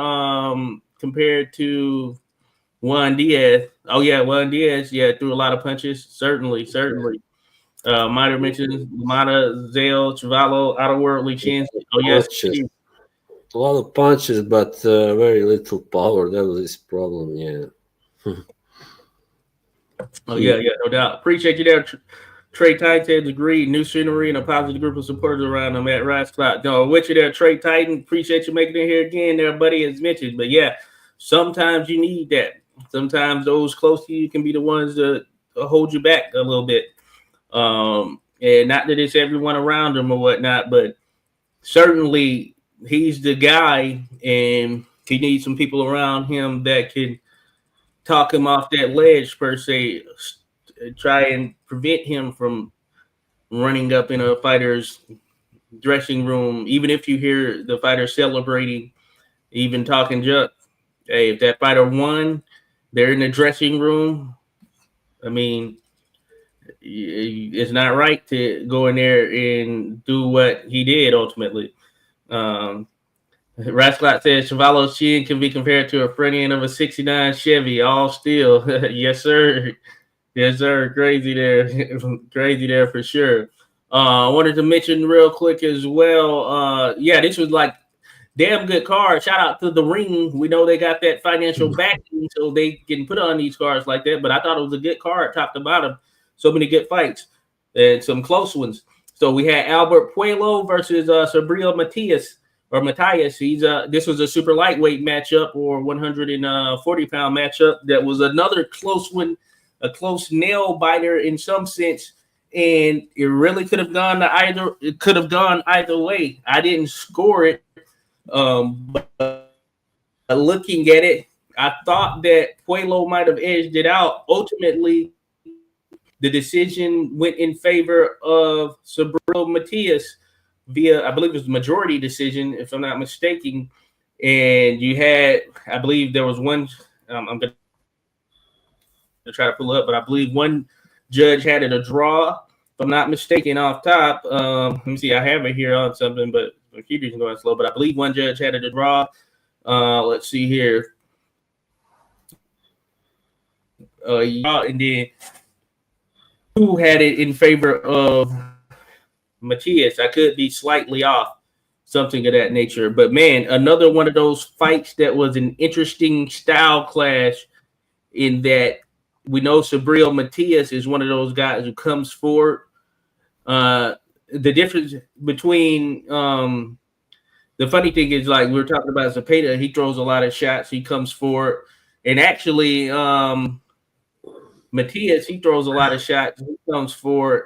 compared to Juan Diaz. Oh yeah, Juan Diaz, yeah, threw a lot of punches. Certainly. Miter mentions Mata, Zale, Chuvalo, outer worldly chins. Oh yes. punches, a lot of punches, but very little power. That was his problem. Yeah. Oh yeah, no doubt. Appreciate you there, Trey Titan says agreed. New scenery and a positive group of supporters around him at Rise Cloud. No, with you there, Trey Titan. Appreciate you making it here again, there, buddy, as mentioned. But yeah, sometimes you need that. Sometimes those close to you can be the ones that hold you back a little bit. And not that it's everyone around him or whatnot, but certainly he's the guy, and he needs some people around him that can talk him off that ledge per se, try and prevent him from running up in a fighter's dressing room, even if you hear the fighter celebrating, even talking junk. Hey, if that fighter won, they're in the dressing room. I mean, it's not right to go in there and do what he did ultimately. Rasclot says Chevalo's chin can be compared to a front end of a 69 Chevy, all steel. Yes, sir. Yes, sir. Crazy there. Crazy there for sure. I wanted to mention real quick as well. Yeah, this was like damn good card. Shout out to the Ring. We know they got that financial backing, so they can put on these cards like that. But I thought it was a good card, top to bottom. So many good fights and some close ones. So we had Albert Puello versus Subriel Matias. This was a super lightweight matchup or 140-pound matchup. That was another close one, a close nail biter in some sense, and it really could have gone to either. It could have gone either way. I didn't score it, but looking at it, I thought that Puello might have edged it out. Ultimately, the decision went in favor of Subriel Matias via, I believe it was a majority decision, if I'm not mistaken. And you had, I believe there was one, I'm going to try to pull up, but I believe one judge had it a draw, if I'm not mistaken, off top. Let me see, I have it here on something, but the computer's going slow. But I believe one judge had it a draw. Let's see here. And then who had it in favor of Matias? I could be slightly off, something of that nature. But man, another one of those fights that was an interesting style clash, in that we know Subriel Matias is one of those guys who comes forward. The difference between the funny thing is, like we were talking about Zepeda, he throws a lot of shots, he comes forward, and actually Matias, he throws a lot of shots, he comes forward,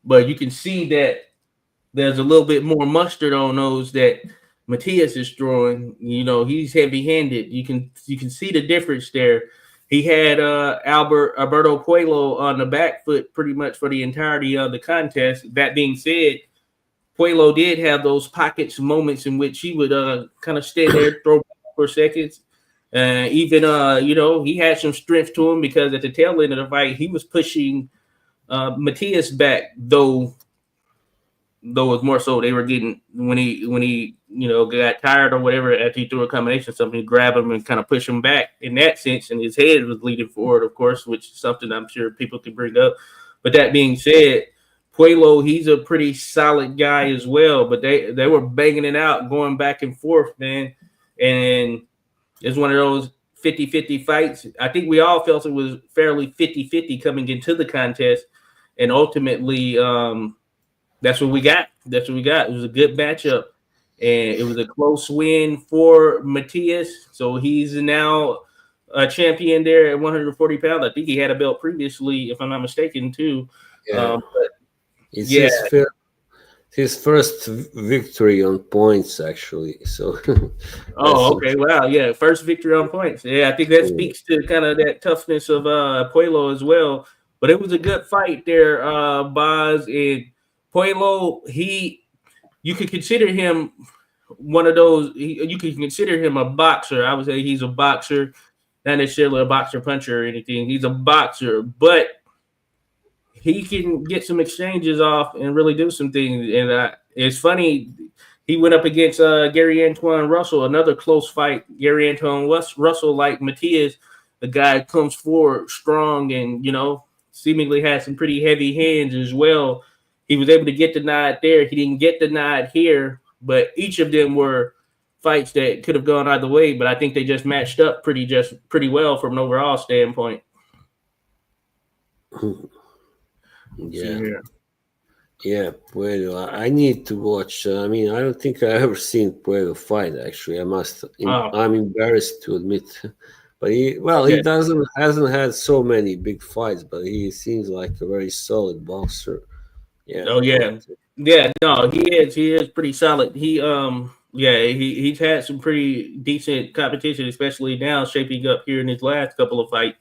but you can see that there's a little bit more mustard on those that Matias is throwing. You know, he's heavy-handed. You can see the difference there. He had Alberto Puello on the back foot pretty much for the entirety of the contest. That being said, Puello did have those pockets, moments in which he would kind of stand there, throw back for seconds. Even he had some strength to him, because at the tail end of the fight, he was pushing Matias back, though it's more so they were getting, when he got tired or whatever, after he threw a combination, something, grab him and kind of push him back in that sense, and his head was leading forward, of course, which is something I'm sure people could bring up. But that being said, Puello, he's a pretty solid guy as well, but they were banging it out, going back and forth, man, and it's one of those 50-50 fights. I think we all felt it was fairly 50-50 coming into the contest, and ultimately that's what we got. It was a good matchup, and it was a close win for Matias. So he's now a champion there at 140 pounds. I think he had a belt previously, if I'm not mistaken, too. Yeah. His first victory on points, actually. So. Okay. Wow. Yeah. First victory on points. Yeah. I think that speaks to kind of that toughness of Puello as well. But it was a good fight there, Boz. And Puello, you could consider him one of those. You could consider him a boxer. I would say he's a boxer, not necessarily a boxer puncher or anything. He's a boxer, but he can get some exchanges off and really do some things. And it's funny, he went up against Gary Antoine Russell, another close fight. Gary Antoine Russell, like Matias, the guy comes forward strong and seemingly has some pretty heavy hands as well. He was able to get the nod there. He didn't get the nod here, but each of them were fights that could have gone either way. But I think they just matched up pretty well from an overall standpoint. See Yeah. here. Yeah, Puello. I need to watch. I mean, I don't think I ever seen Puello fight. Actually, I must. Oh, I'm embarrassed to admit, but he okay. doesn't hasn't had so many big fights, but he seems like a very solid boxer. Yeah, Oh but yeah, yeah. No, he is. He is pretty solid. Yeah, he's had some pretty decent competition, especially now shaping up here in his last couple of fights.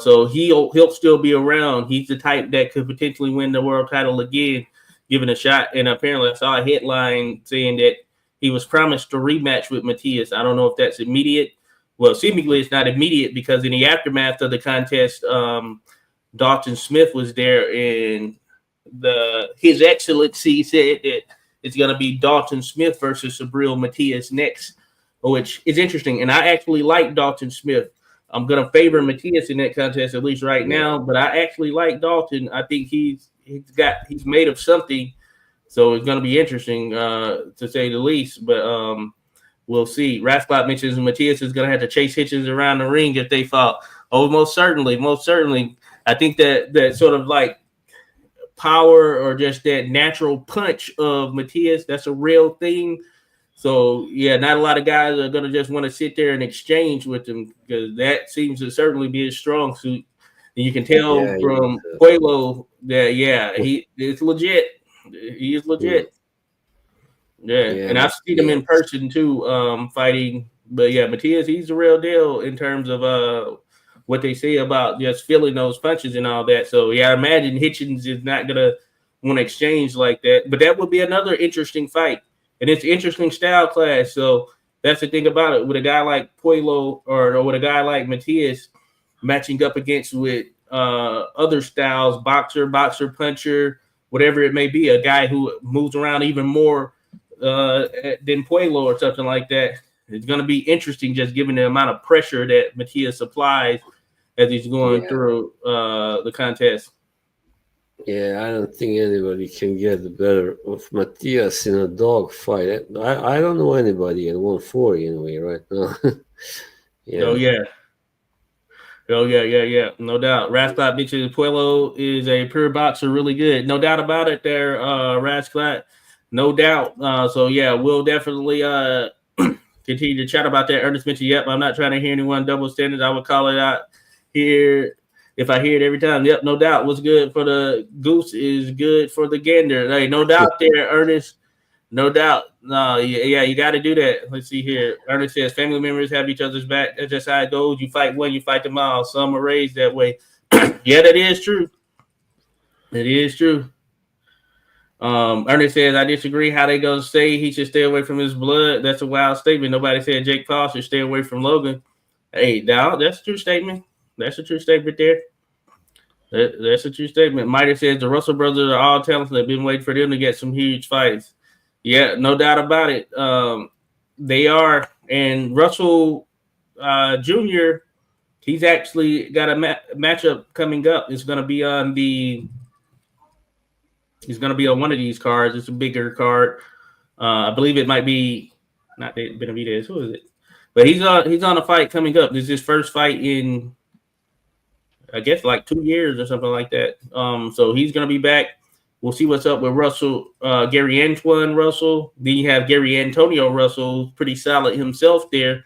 So he'll still be around. He's the type that could potentially win the world title again, given a shot. And apparently, I saw a headline saying that he was promised a rematch with Matias. I don't know if that's immediate. Well, seemingly it's not immediate because in the aftermath of the contest, Dalton Smith was there, and His Excellency said that it's going to be Dalton Smith versus Subriel Matias next, which is interesting. And I actually like Dalton Smith. I'm going to favor Matias in that contest at least right yeah, now, but I actually like Dalton. I think he's made of something, so it's going to be interesting to say the least. But we'll see. Rasclot mentions Matias is going to have to chase Hitchens around the ring if they fall. Oh, most certainly, most certainly. I think that sort of like power or just that natural punch of Matias, that's a real thing. So yeah, not a lot of guys are gonna just want to sit there and exchange with him because that seems to certainly be his strong suit. And you can tell yeah, from Puello that yeah, he is legit. He is mm, legit. Yeah, yeah, and I've seen him in Matias. person too, fighting. But yeah, Matias, he's the real deal in terms of what they say about just feeling those punches and all that. So yeah, I imagine Hitchens is not gonna want to exchange like that. But that would be another interesting fight, and it's interesting style clash. So that's the thing about it. With a guy like Puello or with a guy like Matias matching up against with other styles, boxer, puncher, whatever it may be, a guy who moves around even more than Puello or something like that. It's going to be interesting just given the amount of pressure that Matias supplies as he's going Yeah, through the contest. yeah. I don't think anybody can get the better of Matias in a dog fight. I don't know anybody at 140 anyway right now. Oh Yeah, yeah, yeah. No doubt. Rasclot mentions Puello is a pure boxer, really good. No doubt about it. There, Rasclot. No doubt. So yeah, we'll definitely continue to chat about that. Ernest mentioned, yep, I'm not trying to hear anyone double standards. I would call it out here if I hear it every time. Yep, no doubt. What's good for the goose is good for the gander. Hey, no doubt there, Ernest. No doubt. No, yeah, you got to do that. Let's see here. Ernest says family members have each other's back. That's just how it goes. You fight one, you fight them all. Some are raised that way. Yeah, that is true. It is true. Ernest says, I disagree. How they gonna say he should stay away from his blood? That's a wild statement. Nobody said Jake Paul should stay away from Logan. Hey, now that's a true statement. That's a true statement there. That's a true statement. Mighty says the Russell brothers are all talented. They've been waiting for them to get some huge fights. Yeah, no doubt about it. They are. And Russell Jr., he's actually got a matchup coming up. It's going to be on the. He's going to be on one of these cards. It's a bigger card. I believe it might be not Benavidez. Who is it? But he's on a fight coming up. This is his first fight in I guess like 2 years or something like that. So he's gonna be back. We'll see what's up with Russell, Gary Antoine Russell. Then you have Gary Antonio Russell, pretty solid himself there.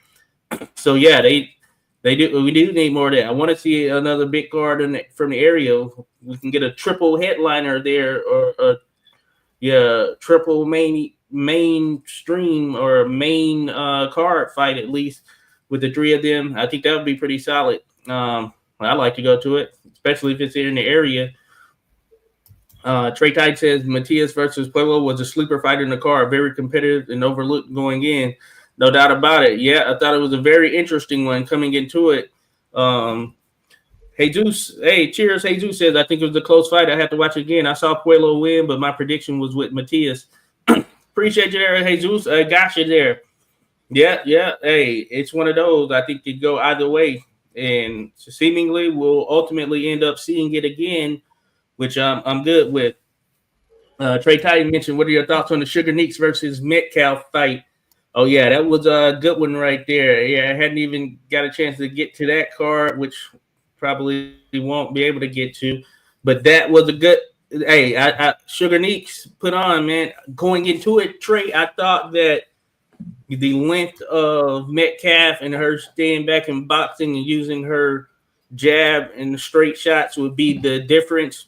So yeah, they do. We do need more of that. I want to see another big guard from the area. We can get a triple headliner there, or triple mainstream or main card fight at least with the three of them. I think that would be pretty solid. I'd like to go to it, especially if it's in the area. Trey Tide says Matias versus Puello was a sleeper fight in the card, very competitive and overlooked going in. No doubt about it. Yeah, I thought it was a very interesting one coming into it. Cheers. Jesus says, I think it was a close fight. I have to watch it again. I saw Puello win, but my prediction was with Matias. Appreciate you there, Jesus. I got you there. Yeah. Hey, it's one of those. I think it go either way. And seemingly we'll ultimately end up seeing it again, which I'm good with. Trey Titan mentioned, what are your thoughts on the Sugar Neeks versus Metcalf fight? Oh, yeah, that was a good one right there. Yeah, I hadn't even got a chance to get to that card, which probably won't be able to get to. But that was a good. Hey, Sugar Neeks put on, man. Going into it, Trey, I thought that the length of Metcalf and her staying back in boxing and using her jab and the straight shots would be the difference.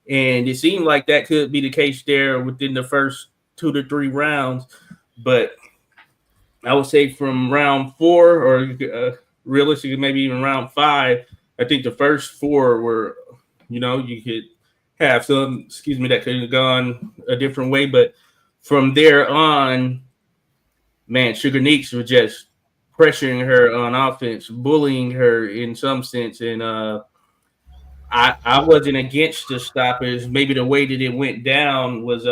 And it seemed like that could be the case there within the first 2 to 3 rounds. But I would say from round 4 or realistically maybe even round 5, I think the first 4 were, you could have some, that could have gone a different way. But from there on, man, Sugar Neeks was just pressuring her on offense, bullying her in some sense. And I wasn't against the stoppers. Maybe the way that it went down was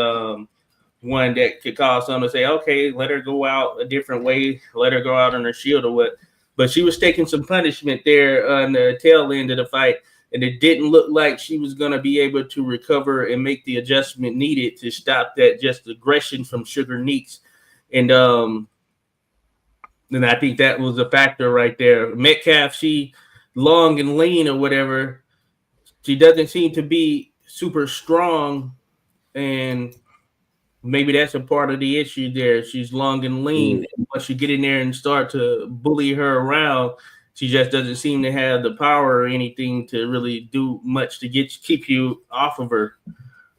one that could cause someone to say, okay, let her go out a different way, let her go out on her shield or what. But she was taking some punishment there on the tail end of the fight, and it didn't look like she was going to be able to recover and make the adjustment needed to stop that just aggression from Sugar Neeks. And I think that was a factor right there. Metcalf, she long and lean or whatever, she doesn't seem to be super strong, and maybe that's a part of the issue there. She's long and lean. And once you get in there and start to bully her around, she just doesn't seem to have the power or anything to really do much to keep you off of her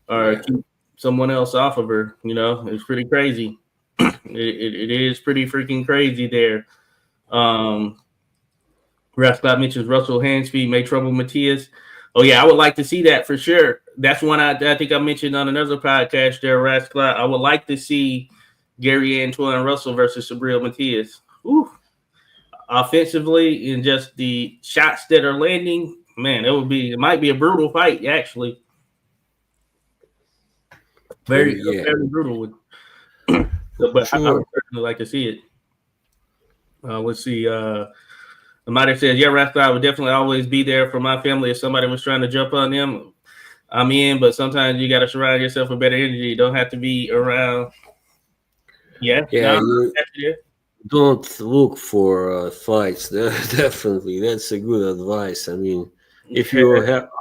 or keep someone else off of her. It's pretty crazy. It is pretty freaking crazy there. Rasclot mentions Russell Hanspeed may trouble Matias. Oh, yeah, I would like to see that for sure. That's one I think I mentioned on another podcast there, Rasclot. I would like to see Gary Antoine Russell versus Subriel Matias. Ooh. Offensively and just the shots that are landing, man, it might be a brutal fight, actually. Very brutal one. But sure. I would certainly like to see it. Let's see. Matias says, yeah, Rasclot, I would definitely always be there for my family if somebody was trying to jump on them. I'm in, but sometimes you got to surround yourself with better energy. You don't have to be around. Yeah. Don't look for fights. Definitely. That's a good advice. I mean, if you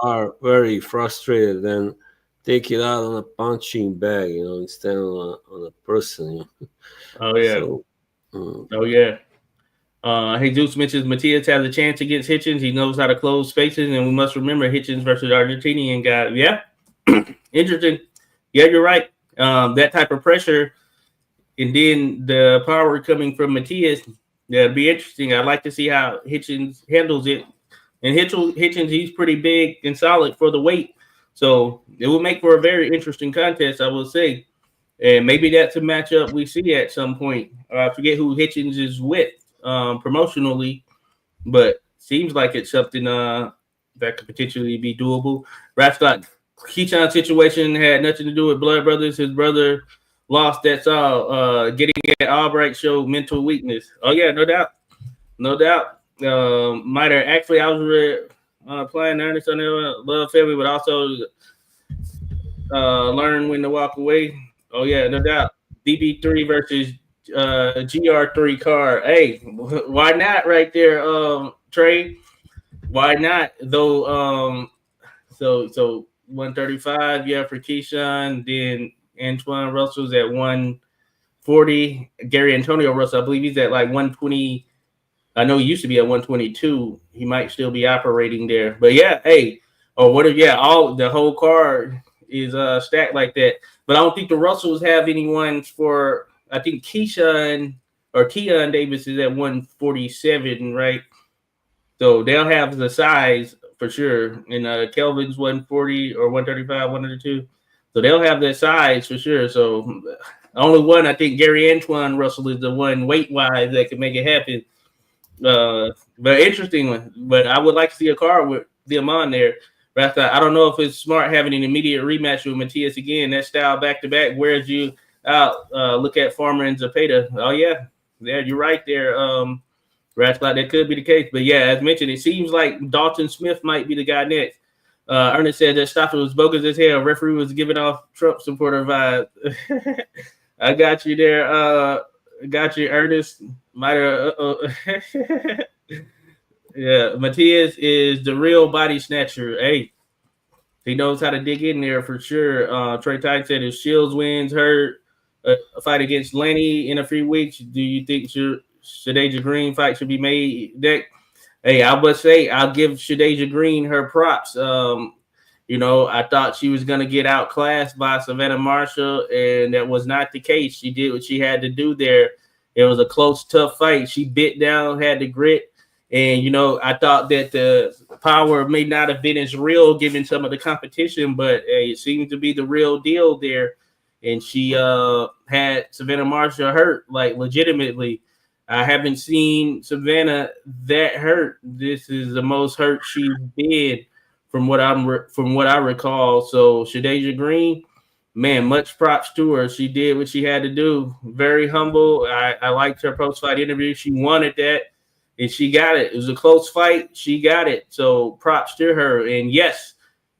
are very frustrated, then take it out on a punching bag, instead of on a person. Oh, yeah. So, oh, yeah. Jesus mentions Matias has a chance against Hitchens. He knows how to close spaces, and we must remember Hitchens versus Argentinian guy. Yeah, interesting. Yeah, you're right. That type of pressure, and then the power coming from Matias, that'd be interesting. I'd like to see how Hitchens handles it. And Hitchens, he's pretty big and solid for the weight, so it will make for a very interesting contest, I will say. And maybe that's a matchup we see at some point. I forget who Hitchens is with. Promotionally, but seems like it's something that could potentially be doable. Rasclot, Keyshawn's situation had nothing to do with Blood Brothers. His brother lost. That's all. Getting at Albright showed mental weakness. Oh yeah, no doubt. Miter, actually, I was playing Ernest on the Love Family, but also learn when to walk away. Oh yeah, no doubt. DB3 versus GR3 card. Hey, why not right there, Trey? Why not? Though so 135, yeah, for Keyshawn, then Antoine Russell's at 140. Gary Antonio Russell, I believe he's at like 120. I know he used to be at 122. He might still be operating there. But yeah, hey, or what if the whole card is stacked like that. But I don't think the Russells have anyone for. I think Keyshawn Davis is at 147, right? So they'll have the size for sure. And Kelvin's 140 or 135, 102. So they'll have that size for sure. So only one, I think Gary Antoine Russell is the one weight-wise that can make it happen. But interesting one. But I would like to see a card with them on there. But I don't know if it's smart having an immediate rematch with Matias again. That style back-to-back wears you out. Look at Farmer and Zepeda. Oh yeah, you're right there. Rasclot, that could be the case. But yeah, as mentioned, it seems like Dalton Smith might be the guy next. Ernest said that stoppage was bogus as hell. Referee was giving off Trump supporter vibes. I got you there. Got you, Ernest. Yeah, Matias is the real body snatcher. Hey, He knows how to dig in there for sure. Trey Titan said if Shields wins her a fight against Lenny in a few weeks, do you think Shadeja Green fight should be made? Hey, I would say I'll give Shadeja Green her props. I thought she was going to get outclassed by Savannah Marshall, and that was not the case. She did what she had to do there. It was a close, tough fight. She bit down, had the grit, and I thought that the power may not have been as real given some of the competition, but it seemed to be the real deal there. And she had Savannah Marshall hurt, like legitimately. I haven't seen Savannah that hurt. This is the most hurt she's been from what I recall. So Shadeja Green, man, much props to her. She did what she had to do. Very humble. I liked her post-fight interview. She wanted that, and she got it. It was a close fight. She got it. So props to her. And yes,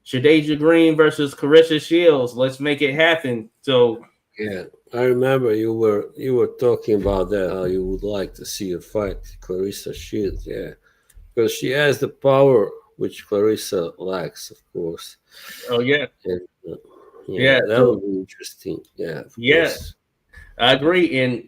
Shadeja Green versus Clarissa Shields. Let's make it happen. So yeah, I remember you were talking about that, how you would like to see her fight Clarissa Shields. Yeah, because she has the power which Clarissa lacks, of course. oh yeah. And, Yeah, that so would be interesting. Yeah, of yeah, course. I agree. And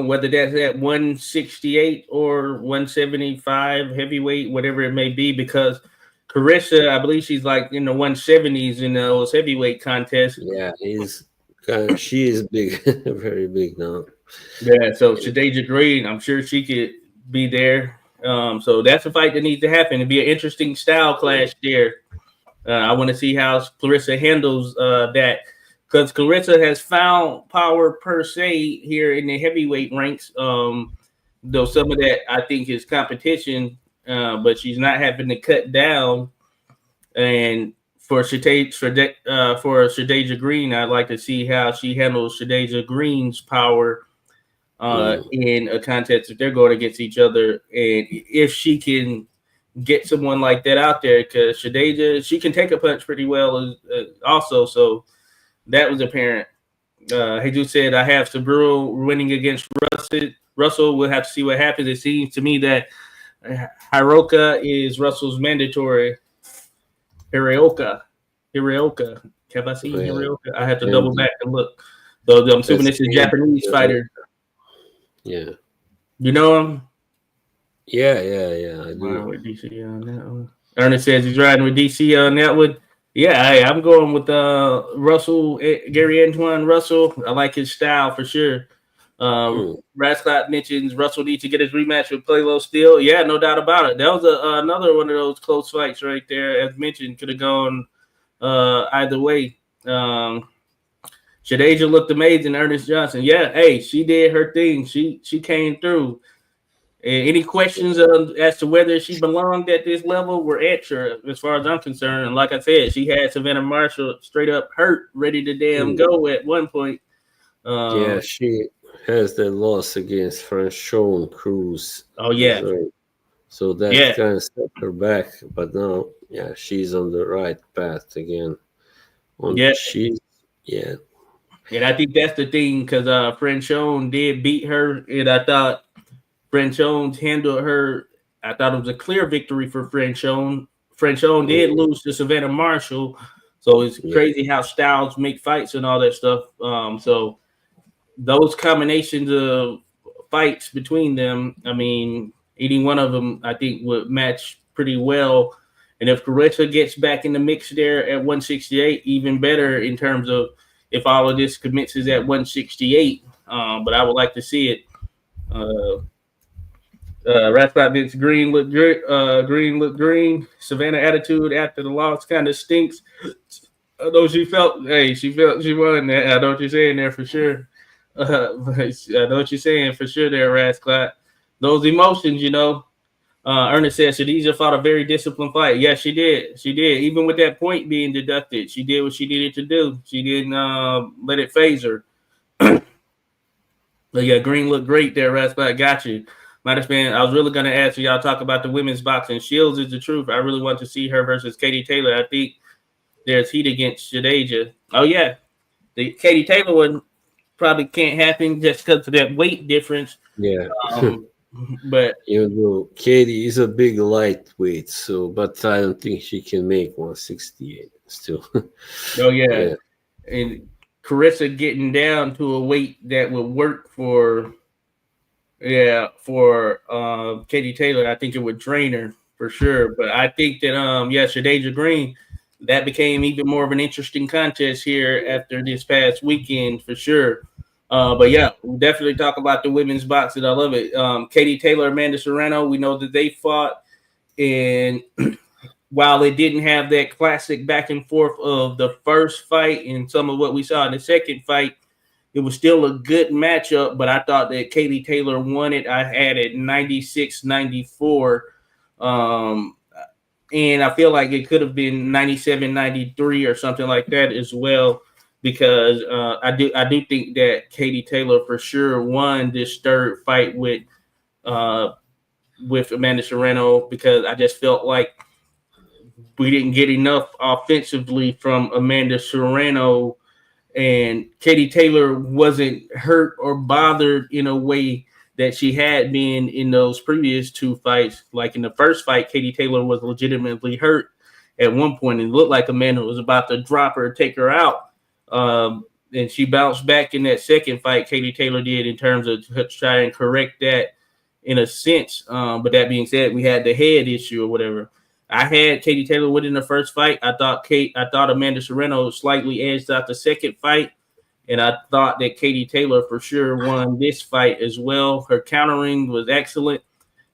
whether that's at 168 or 175 heavyweight, whatever it may be, because Carissa, I believe she's like in the 170s in those heavyweight contests. Yeah, she is big, very big now. Yeah, so Shadeja Green, I'm sure she could be there. So that's a fight that needs to happen. It'd be an interesting style clash there. I want to see how Clarissa handles that, because Clarissa has found power per se here in the heavyweight ranks. Though some of that I think is competition, but she's not having to cut down. And for Shadeja Green, I'd like to see how she handles Shadeja Green's power in a contest if they're going against each other, and if she can get someone like that out there, because Shadeja, she can take a punch pretty well also. So that was apparent. Jesus said, I have Subriel winning against Russell. We'll have to see what happens. It seems to me that Hiroka is Russell's mandatory. Hirioka. Have I seen Hirioka? I have to double back and look. So I'm assuming this is a Japanese fighter. Yeah. You know him? Yeah. I do. With DC on that one. Ernest says he's riding with DC on that one. Yeah, I'm going with Russell, Gary Antoine Russell. I like his style for sure. Rasclot mentions Russell needs to get his rematch with Puello still. Yeah, no doubt about it. That was another one of those close fights right there. As mentioned, could have gone either way. Shadeja looked amazing. Ernest Johnson. Yeah, hey, she did her thing. She came through. Any questions as to whether she belonged at this level were answered as far as I'm concerned. And like I said, she had Savannah Marshall straight up hurt, ready to damn go at one point. Yeah, she has that loss against Franchon Cruz. Oh, yeah. So that kind of set her back. But now, yeah, she's on the right path again. And I think that's the thing, because Franchon did beat her, and I thought Franchon handled her. I thought it was a clear victory for Franchon. Franchon did lose to Savannah Marshall, so it's crazy how styles make fights and all that stuff. So those combinations of fights between them, I mean, any one of them, I think, would match pretty well. And if Clarissa gets back in the mix there at 168, even better in terms of if all of this commences at 168. But I would like to see it. Rasclot Vince Green looked green. Savannah attitude after the loss kind of stinks. I know she felt she won that. I know what you're saying there for sure. I know what you're saying for sure there, Rasclot. Those emotions, Ernest said Shadeja fought a very disciplined fight. Yes, she did. She did. Even with that point being deducted, she did what she needed to do. She didn't let it phase her. But yeah, Green looked great there, Rasclot. Got you. Man, I was really going to ask you, y'all talk about the women's boxing. Shields is the truth. I really want to see her versus Katie Taylor. I think there's heat against Shadeja. Oh, yeah. The Katie Taylor one probably can't happen just because of that weight difference. Yeah. But Even though Katie is a big lightweight, so but I don't think she can make 168 still. oh yeah, Yeah, and Carissa getting down to a weight that would work for Katie Taylor, I think it would drain her for sure. But I think that Shadeja Green, that became even more of an interesting contest here after this past weekend for sure. But yeah, we'll definitely talk about the women's boxing. I love it. Katie Taylor, Amanda Serrano, we know that they fought, and while it didn't have that classic back and forth of the first fight and some of what we saw in the second fight, it was still a good matchup, but I thought that Katie Taylor won it. I had it 96-94. Um, and I feel like it could have been 97-93 or something like that as well, because I do think that Katie Taylor for sure won this third fight uh, with Amanda Serrano, because I just felt like we didn't get enough offensively from Amanda Serrano, and Katie Taylor wasn't hurt or bothered in a way that she had been in those previous two fights. Like in the first fight, Katie Taylor was legitimately hurt at one point, and it looked like Amanda was about to drop her, take her out. And she bounced back in that second fight, Katie Taylor did, in terms of try and correct that in a sense. But that being said, we had the head issue or whatever. I had Katie Taylor winning the first fight. I thought Amanda Serrano slightly edged out the second fight, and I thought that Katie Taylor for sure won this fight as well. Her countering was excellent,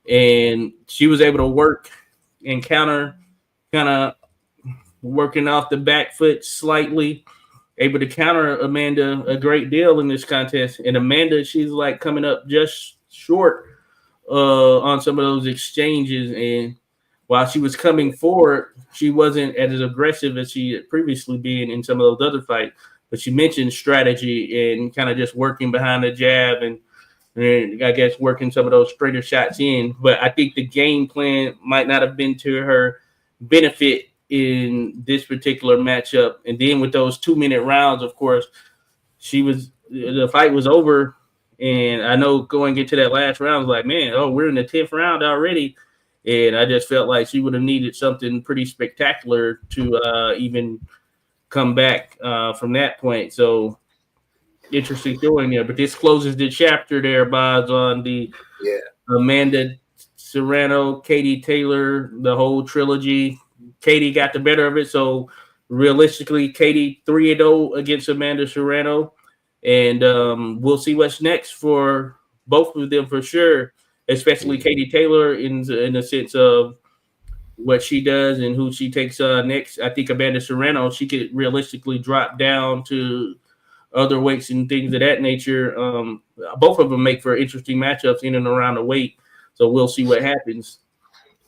and she was able to work and counter, kind of working off the back foot slightly, able to counter Amanda a great deal in this contest. And Amanda, she's like coming up just short on some of those exchanges, and while she was coming forward, she wasn't as aggressive as she had previously been in some of those other fights. But she mentioned strategy and kind of just working behind the jab, and I guess working some of those straighter shots in. But I think the game plan might not have been to her benefit in this particular matchup. And then with those 2-minute rounds, of course, the fight was over. And I know going into that last round, I was like, man, we're in the 10th round already. And I just felt like she would have needed something pretty spectacular to even come back from that point. So interesting showing there. But this closes the chapter there, Boz, on the Amanda Serrano, Katie Taylor, the whole trilogy. Katie got the better of it. So realistically, Katie 3-0 against Amanda Serrano. And we'll see what's next for both of them for sure, especially Katie Taylor in the sense of what she does and who she takes next. I think Amanda Serrano, she could realistically drop down to other weights and things of that nature. Both of them make for interesting matchups in and around the weight. So we'll see what happens.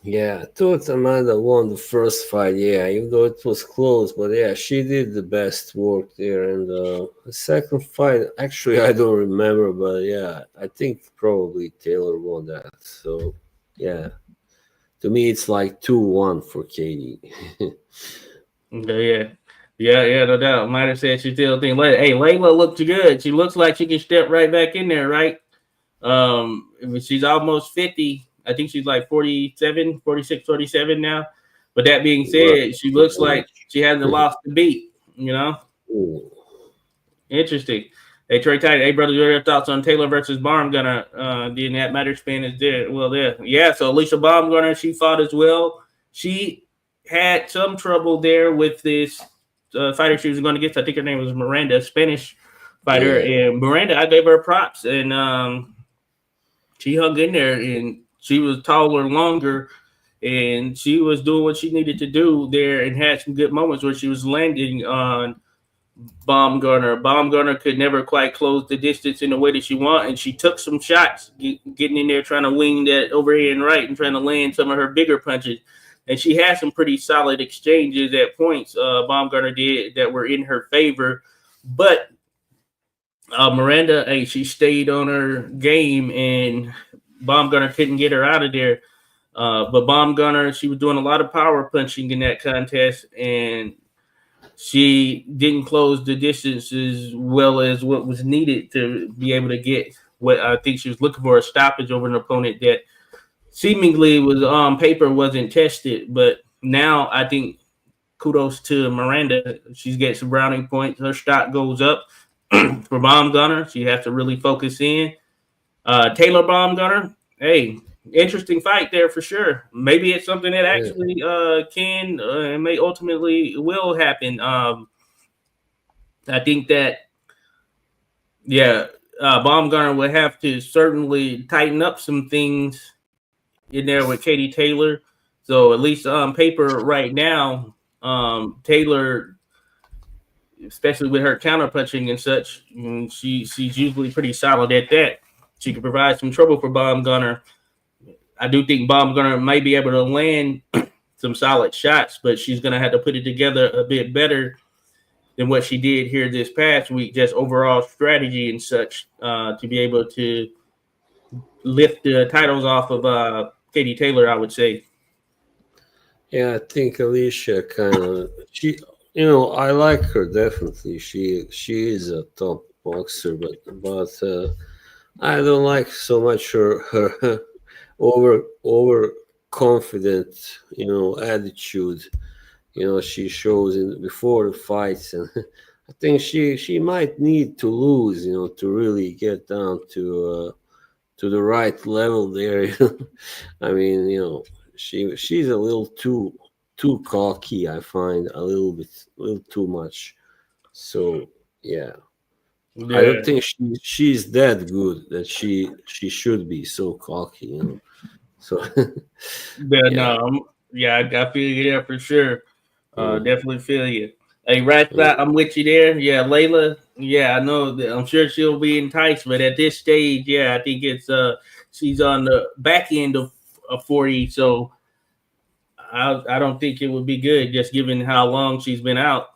yeah. I thought Amanda won the first fight. Yeah, even though it was close, but yeah, she did the best work there. And the second fight, actually, I don't remember, but yeah, I think probably Taylor won that. So yeah, to me, it's like 2-1 for Katie. Yeah, no doubt. Might have said she still think, hey, Layla looked good. She looks like she can step right back in there, right? She's almost 50. I think she's like 47, 46, 47 now. But that being said, she looks like she hasn't lost the beat, Ooh. Interesting. Hey, Trey Tight. Hey, brother, your thoughts on Taylor versus Baumgartner? Didn't that matter? Spain is there. Well, there. Yeah, so Alicia Baumgartner, she fought as well. She had some trouble there with this fighter she was going to get. I think her name was Miranda, Spanish fighter. Yeah. And Miranda, I gave her props. And she hung in there, and she was taller, longer, and she was doing what she needed to do there and had some good moments where she was landing on Baumgartner. Baumgartner could never quite close the distance in the way that she wanted, and she took some shots, getting in there trying to wing that overhand right and trying to land some of her bigger punches. And she had some pretty solid exchanges at points, Baumgartner did, that were in her favor. But Miranda, hey, she stayed on her game, and Baumgartner couldn't get her out of there. But Baumgartner, she was doing a lot of power punching in that contest, and she didn't close the distance as well as what was needed to be able to get what I think she was looking for a stoppage over an opponent that seemingly was on paper wasn't tested. But now I think kudos to Miranda. She's getting some browning points. Her stock goes up. For Baumgartner, she has to really focus in. Taylor Baumgartner, hey, interesting fight there for sure. Maybe it's something that actually can and may ultimately will happen. I think that, Baumgartner will have to certainly tighten up some things in there with Katie Taylor. So at least on paper right now, Taylor, especially with her counter punching and such, she's usually pretty solid at that. She can provide some trouble for Baumgartner. I do think Baumgartner might be able to land some solid shots, but she's going to have to put it together a bit better than what she did here this past week, just overall strategy and such, to be able to lift the titles off of Katie Taylor, I would say. Yeah, I think Alicia I like her definitely. She is a top boxer, but I don't like so much her over confident, attitude, she shows before the fights, and I think she might need to lose, to really get down to the right level there. I mean, she's a little too cocky. I find a little too much. So yeah. I don't think she's that good that she should be so cocky, So I feel you there for sure. Definitely feel you. Hey, I'm with you there. Yeah, Layla. Yeah, I know that I'm sure she'll be enticed, but at this stage, I think it's she's on the back end of 40, so I don't think it would be good just given how long she's been out.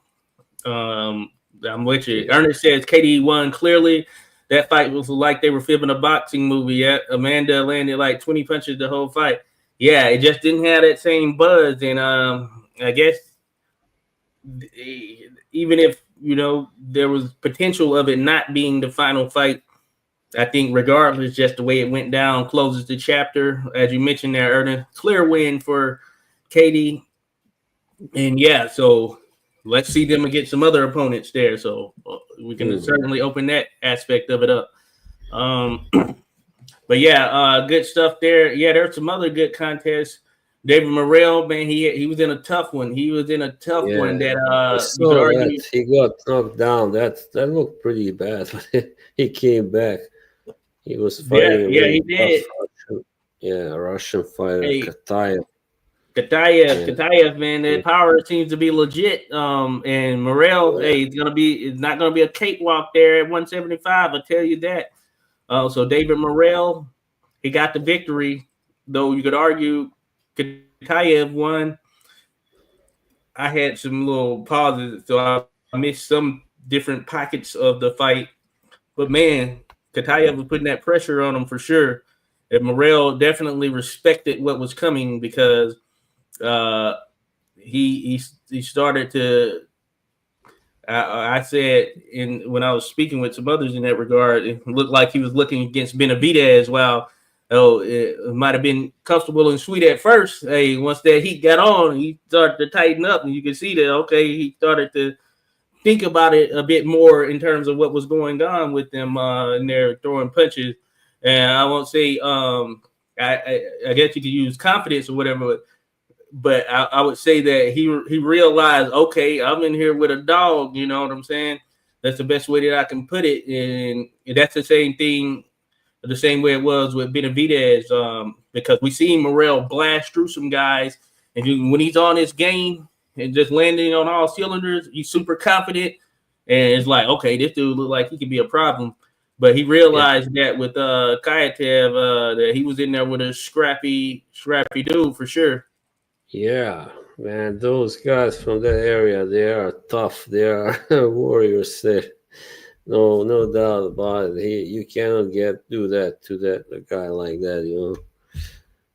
I'm with you. Yeah. Ernest says Katie won clearly. That fight was like they were filming a boxing movie. Yeah, Amanda landed like 20 punches the whole fight. Yeah, it just didn't have that same buzz. And I guess even if, there was potential of it not being the final fight, I think regardless, just the way it went down closes the chapter. As you mentioned there, Ernest, clear win for Katie. And so let's see them against some other opponents there. So we can certainly open that aspect of it up. But good stuff there. Yeah, there's some other good contests. David Morrell, man, he was in a tough one. He was in a tough one that you could argue. He got knocked down. That looked pretty bad. He came back. He was fighting. Yeah, he did. Russian fighter Khataev. Khataev, man, that power seems to be legit. And Morrell, it's not gonna be a cakewalk there at 175. I'll tell you that. So David Morrell, he got the victory, though you could argue Khataev won. I had some little pauses, so I missed some different pockets of the fight. But man, Khataev was putting that pressure on him for sure. And Morrell definitely respected what was coming because he started to. I said when I was speaking with some others in that regard, it looked like he was looking against Benavidez. While it might have been comfortable and sweet at first, once that heat got on, he started to tighten up, and you can see that. He started to think about it a bit more in terms of what was going on with them and they're throwing punches. And I won't say I guess you could use confidence or whatever. But I would say that he realized, I'm in here with a dog. You know what I'm saying? That's the best way that I can put it. And that's the same thing, the same way it was with Benavidez, because we seen Morrell blast through some guys. And when he's on his game and just landing on all cylinders, he's super confident. And it's like, this dude look like he could be a problem. But he realized that with Khataev, that he was in there with a scrappy dude for sure. Yeah, man, those guys from that area, they are tough. They are warriors there. No doubt about it. You cannot do that to a guy like that,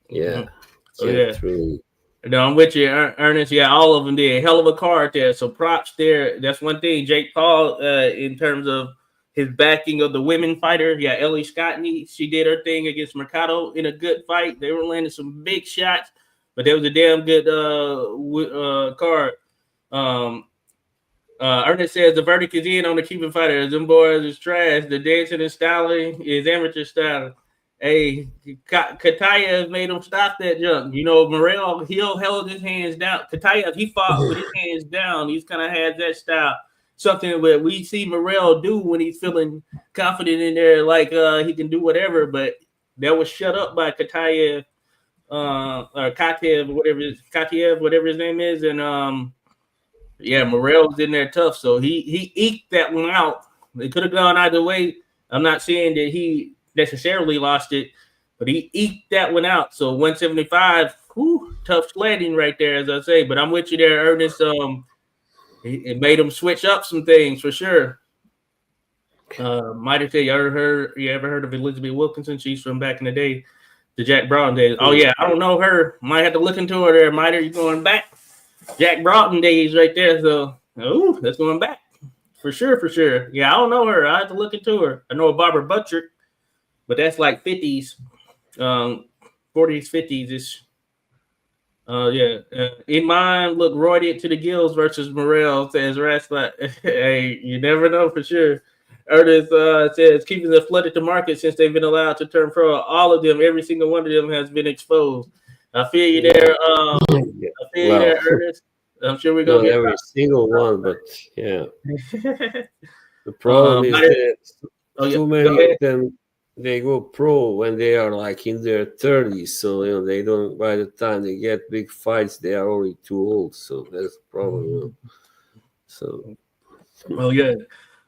Yeah. Really. No, I'm with you, Ernest. Yeah, all of them did. Hell of a card there. So props there. That's one thing. Jake Paul, in terms of his backing of the women fighter. Yeah, Ellie Scottney, she did her thing against Mercado in a good fight. They were landing some big shots, but there was a damn good card. Ernest says the verdict is in on the Cuban fighters. Them boys is trash. The dancing and styling is amateur style. Hey, Khataev made him stop that junk. You know, Morrell, he held his hands down. Khataev, he fought with his hands down. He's kind of had that style. Something that we see Morrell do when he's feeling confident in there, like he can do whatever. But that was shut up by Khataev, or Khataev, whatever his name is, and yeah, Morrell was in there tough, so he eked that one out. It could have gone either way. I'm not saying that he necessarily lost it, but he eked that one out. So 175, tough sledding right there, as I say. But I'm with you there, Ernest. It made him switch up some things for sure. Might have said, you ever heard of Elizabeth Wilkinson? She's from back in the day, the Jack Broughton days. Oh yeah, I don't know her. Might have to look into her there. Miter, you going back? Jack Broughton days right there. So that's going back for sure. Yeah, I don't know her. I have to look into her. I know a Barbara Buttrick, but that's like 50s, 40s, 50s ish. Imam looked roided to the gills versus Morrell, says Rasclat. Hey, you never know for sure. Ernest says keeping them flooded the market since they've been allowed to turn pro. All of them, every single one of them has been exposed. I feel you there. I feel you there, Ernest. I'm sure we're gonna get every single one, but yeah. The problem is that too many of them they go pro when they are like in their 30s, so they don't. By the time they get big fights, they are already too old. So that's the problem. So,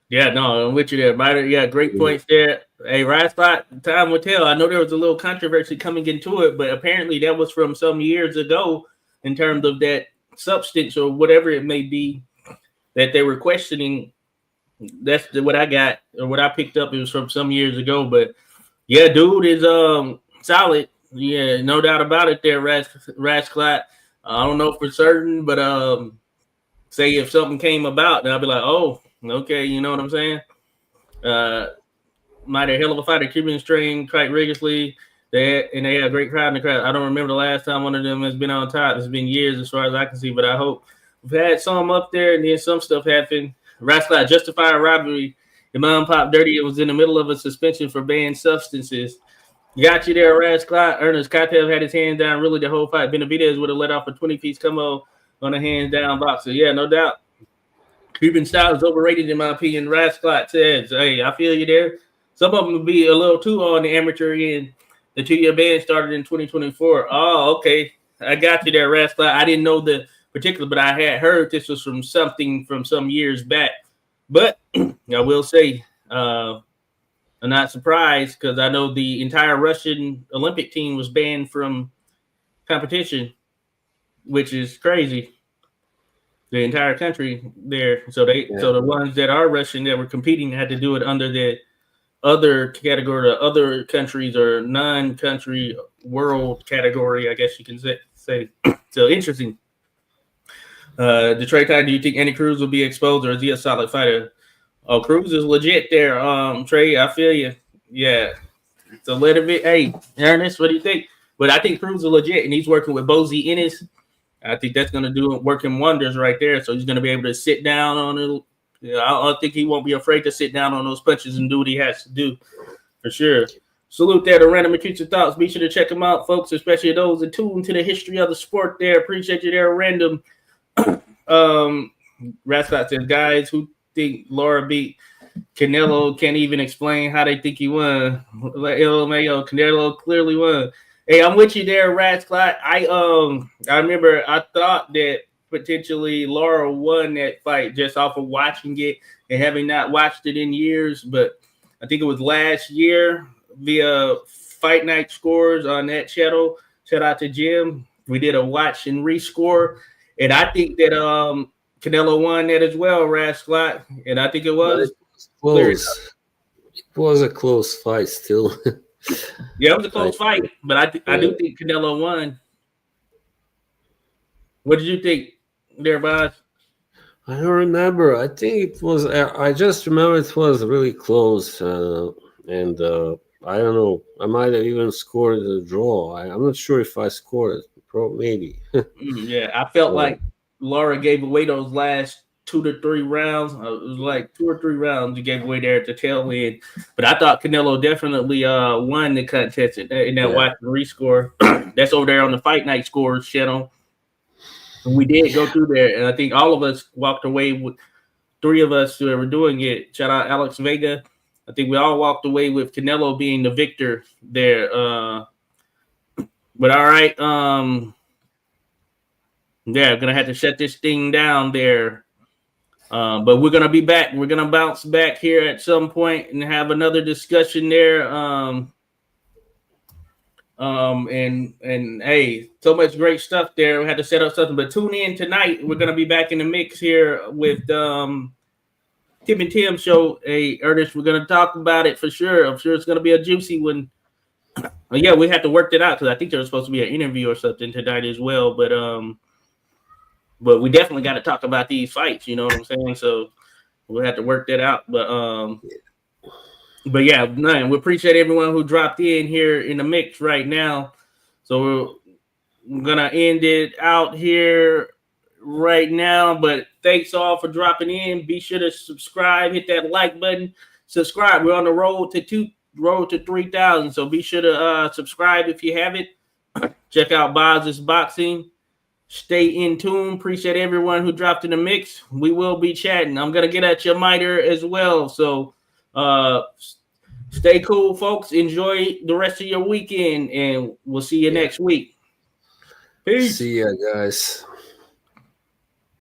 yeah, no, I'm with you there, Miter. Yeah, great points there. Hey, right spot, time will tell. I know there was a little controversy coming into it, but apparently that was from some years ago in terms of that substance or whatever it may be that they were questioning. That's what I got or what I picked up. It was from some years ago, but yeah, dude is solid. Yeah, no doubt about it there, Rasclat. I don't know for certain, but say if something came about, then I'll be like, oh, okay, you know what I'm saying? Might a hell of a fighter. Cubans train quite rigorously. They had a great crowd in the crowd. I don't remember the last time one of them has been on top. It's been years as far as I can see, but I hope we've had some up there and then some stuff happened. Rasclat justified robbery. Imam popped dirty. It was in the middle of a suspension for banned substances. Got you there, Rasclat. Ernest Khataev had his hands down really the whole fight. Benavidez would have let off a 20-piece combo on a hands down boxer. Yeah, no doubt. Cuban style is overrated in my opinion. Rasclat says, hey, I feel you there. Some of them would be a little too on the amateur end. The 2-year ban started in 2024. Oh, okay. I got you there, Rasclat. I didn't know the particular, but I had heard this was from something from some years back. But I will say, I'm not surprised because I know the entire Russian Olympic team was banned from competition, which is crazy. The entire country there. So the ones that are Russian that were competing had to do it under the other category, the other countries or non-country world category, I guess you can say. So interesting. Detroit Titan, do you think Andy Cruz will be exposed or is he a solid fighter? Oh, Cruz is legit there. Trey, I feel you. Yeah. It's a little bit. Hey, Ernest, what do you think? But I think Cruz is legit and he's working with Bozy Ennis. I think that's going to work him wonders right there. So he's going to be able to sit down on it. Yeah, I think he won't be afraid to sit down on those punches and do what he has to do for sure. Salute there to Random Acute Thoughts. Be sure to check them out, folks, especially those attuned to the history of the sport there. Appreciate you there, Random. Rasclat says, guys who think Laura beat Canelo can't even explain how they think he won. Canelo clearly won. Hey, I'm with you there, Rasclat. I remember I thought that potentially Laura won that fight just off of watching it and having not watched it in years, but I think it was last year via Fight Night Scores on that channel. Shout out to Jim. We did a watch and rescore, and I think that Canelo won that as well, Rasclat, and I think it was close. It was a close fight still. Yeah, it was a close fight, but I do think Canelo won. What did you think there, Boz? I don't remember. I think it was. I just remember it was really close, and I don't know. I might have even scored a draw. I'm not sure if I scored it. Maybe. Yeah, I felt So like Laura gave away those last 2 to 3 rounds. It was like 2 or 3 rounds you gave away there at the tail end. But I thought Canelo definitely won the contest in that yeah, watch and rescore. That's over there on the Fight Night Scores channel. And we did go through there, and I think all of us walked away with 3 of us who were doing it. Shout out Alex Vega. I think we all walked away with Canelo being the victor there. But all right, yeah, gonna have to shut this thing down there. But we're gonna be back. We're gonna bounce back here at some point and have another discussion there. And hey, so much great stuff there. We had to set up something, but tune in tonight. We're gonna be back in the mix here with Tim and Tim show. Hey, Ernest, we're gonna talk about it for sure. I'm sure it's gonna be a juicy one. But yeah, we have to work that out because I think there was supposed to be an interview or something tonight as well. But we definitely got to talk about these fights. You know what I'm saying? So we'll have to work that out. But yeah, man, we appreciate everyone who dropped in here in the mix right now. So we're gonna end it out here right now. But thanks all for dropping in. Be sure to subscribe, hit that like button, subscribe. We're on the road to 3,000. So be sure to subscribe if you haven't. Check out Boz's Boxing. Stay in tune. Appreciate everyone who dropped in the mix. We will be chatting. I'm gonna get at your miter as well. So stay cool, folks. Enjoy the rest of your weekend, and we'll see you next week. Peace. see ya, guys.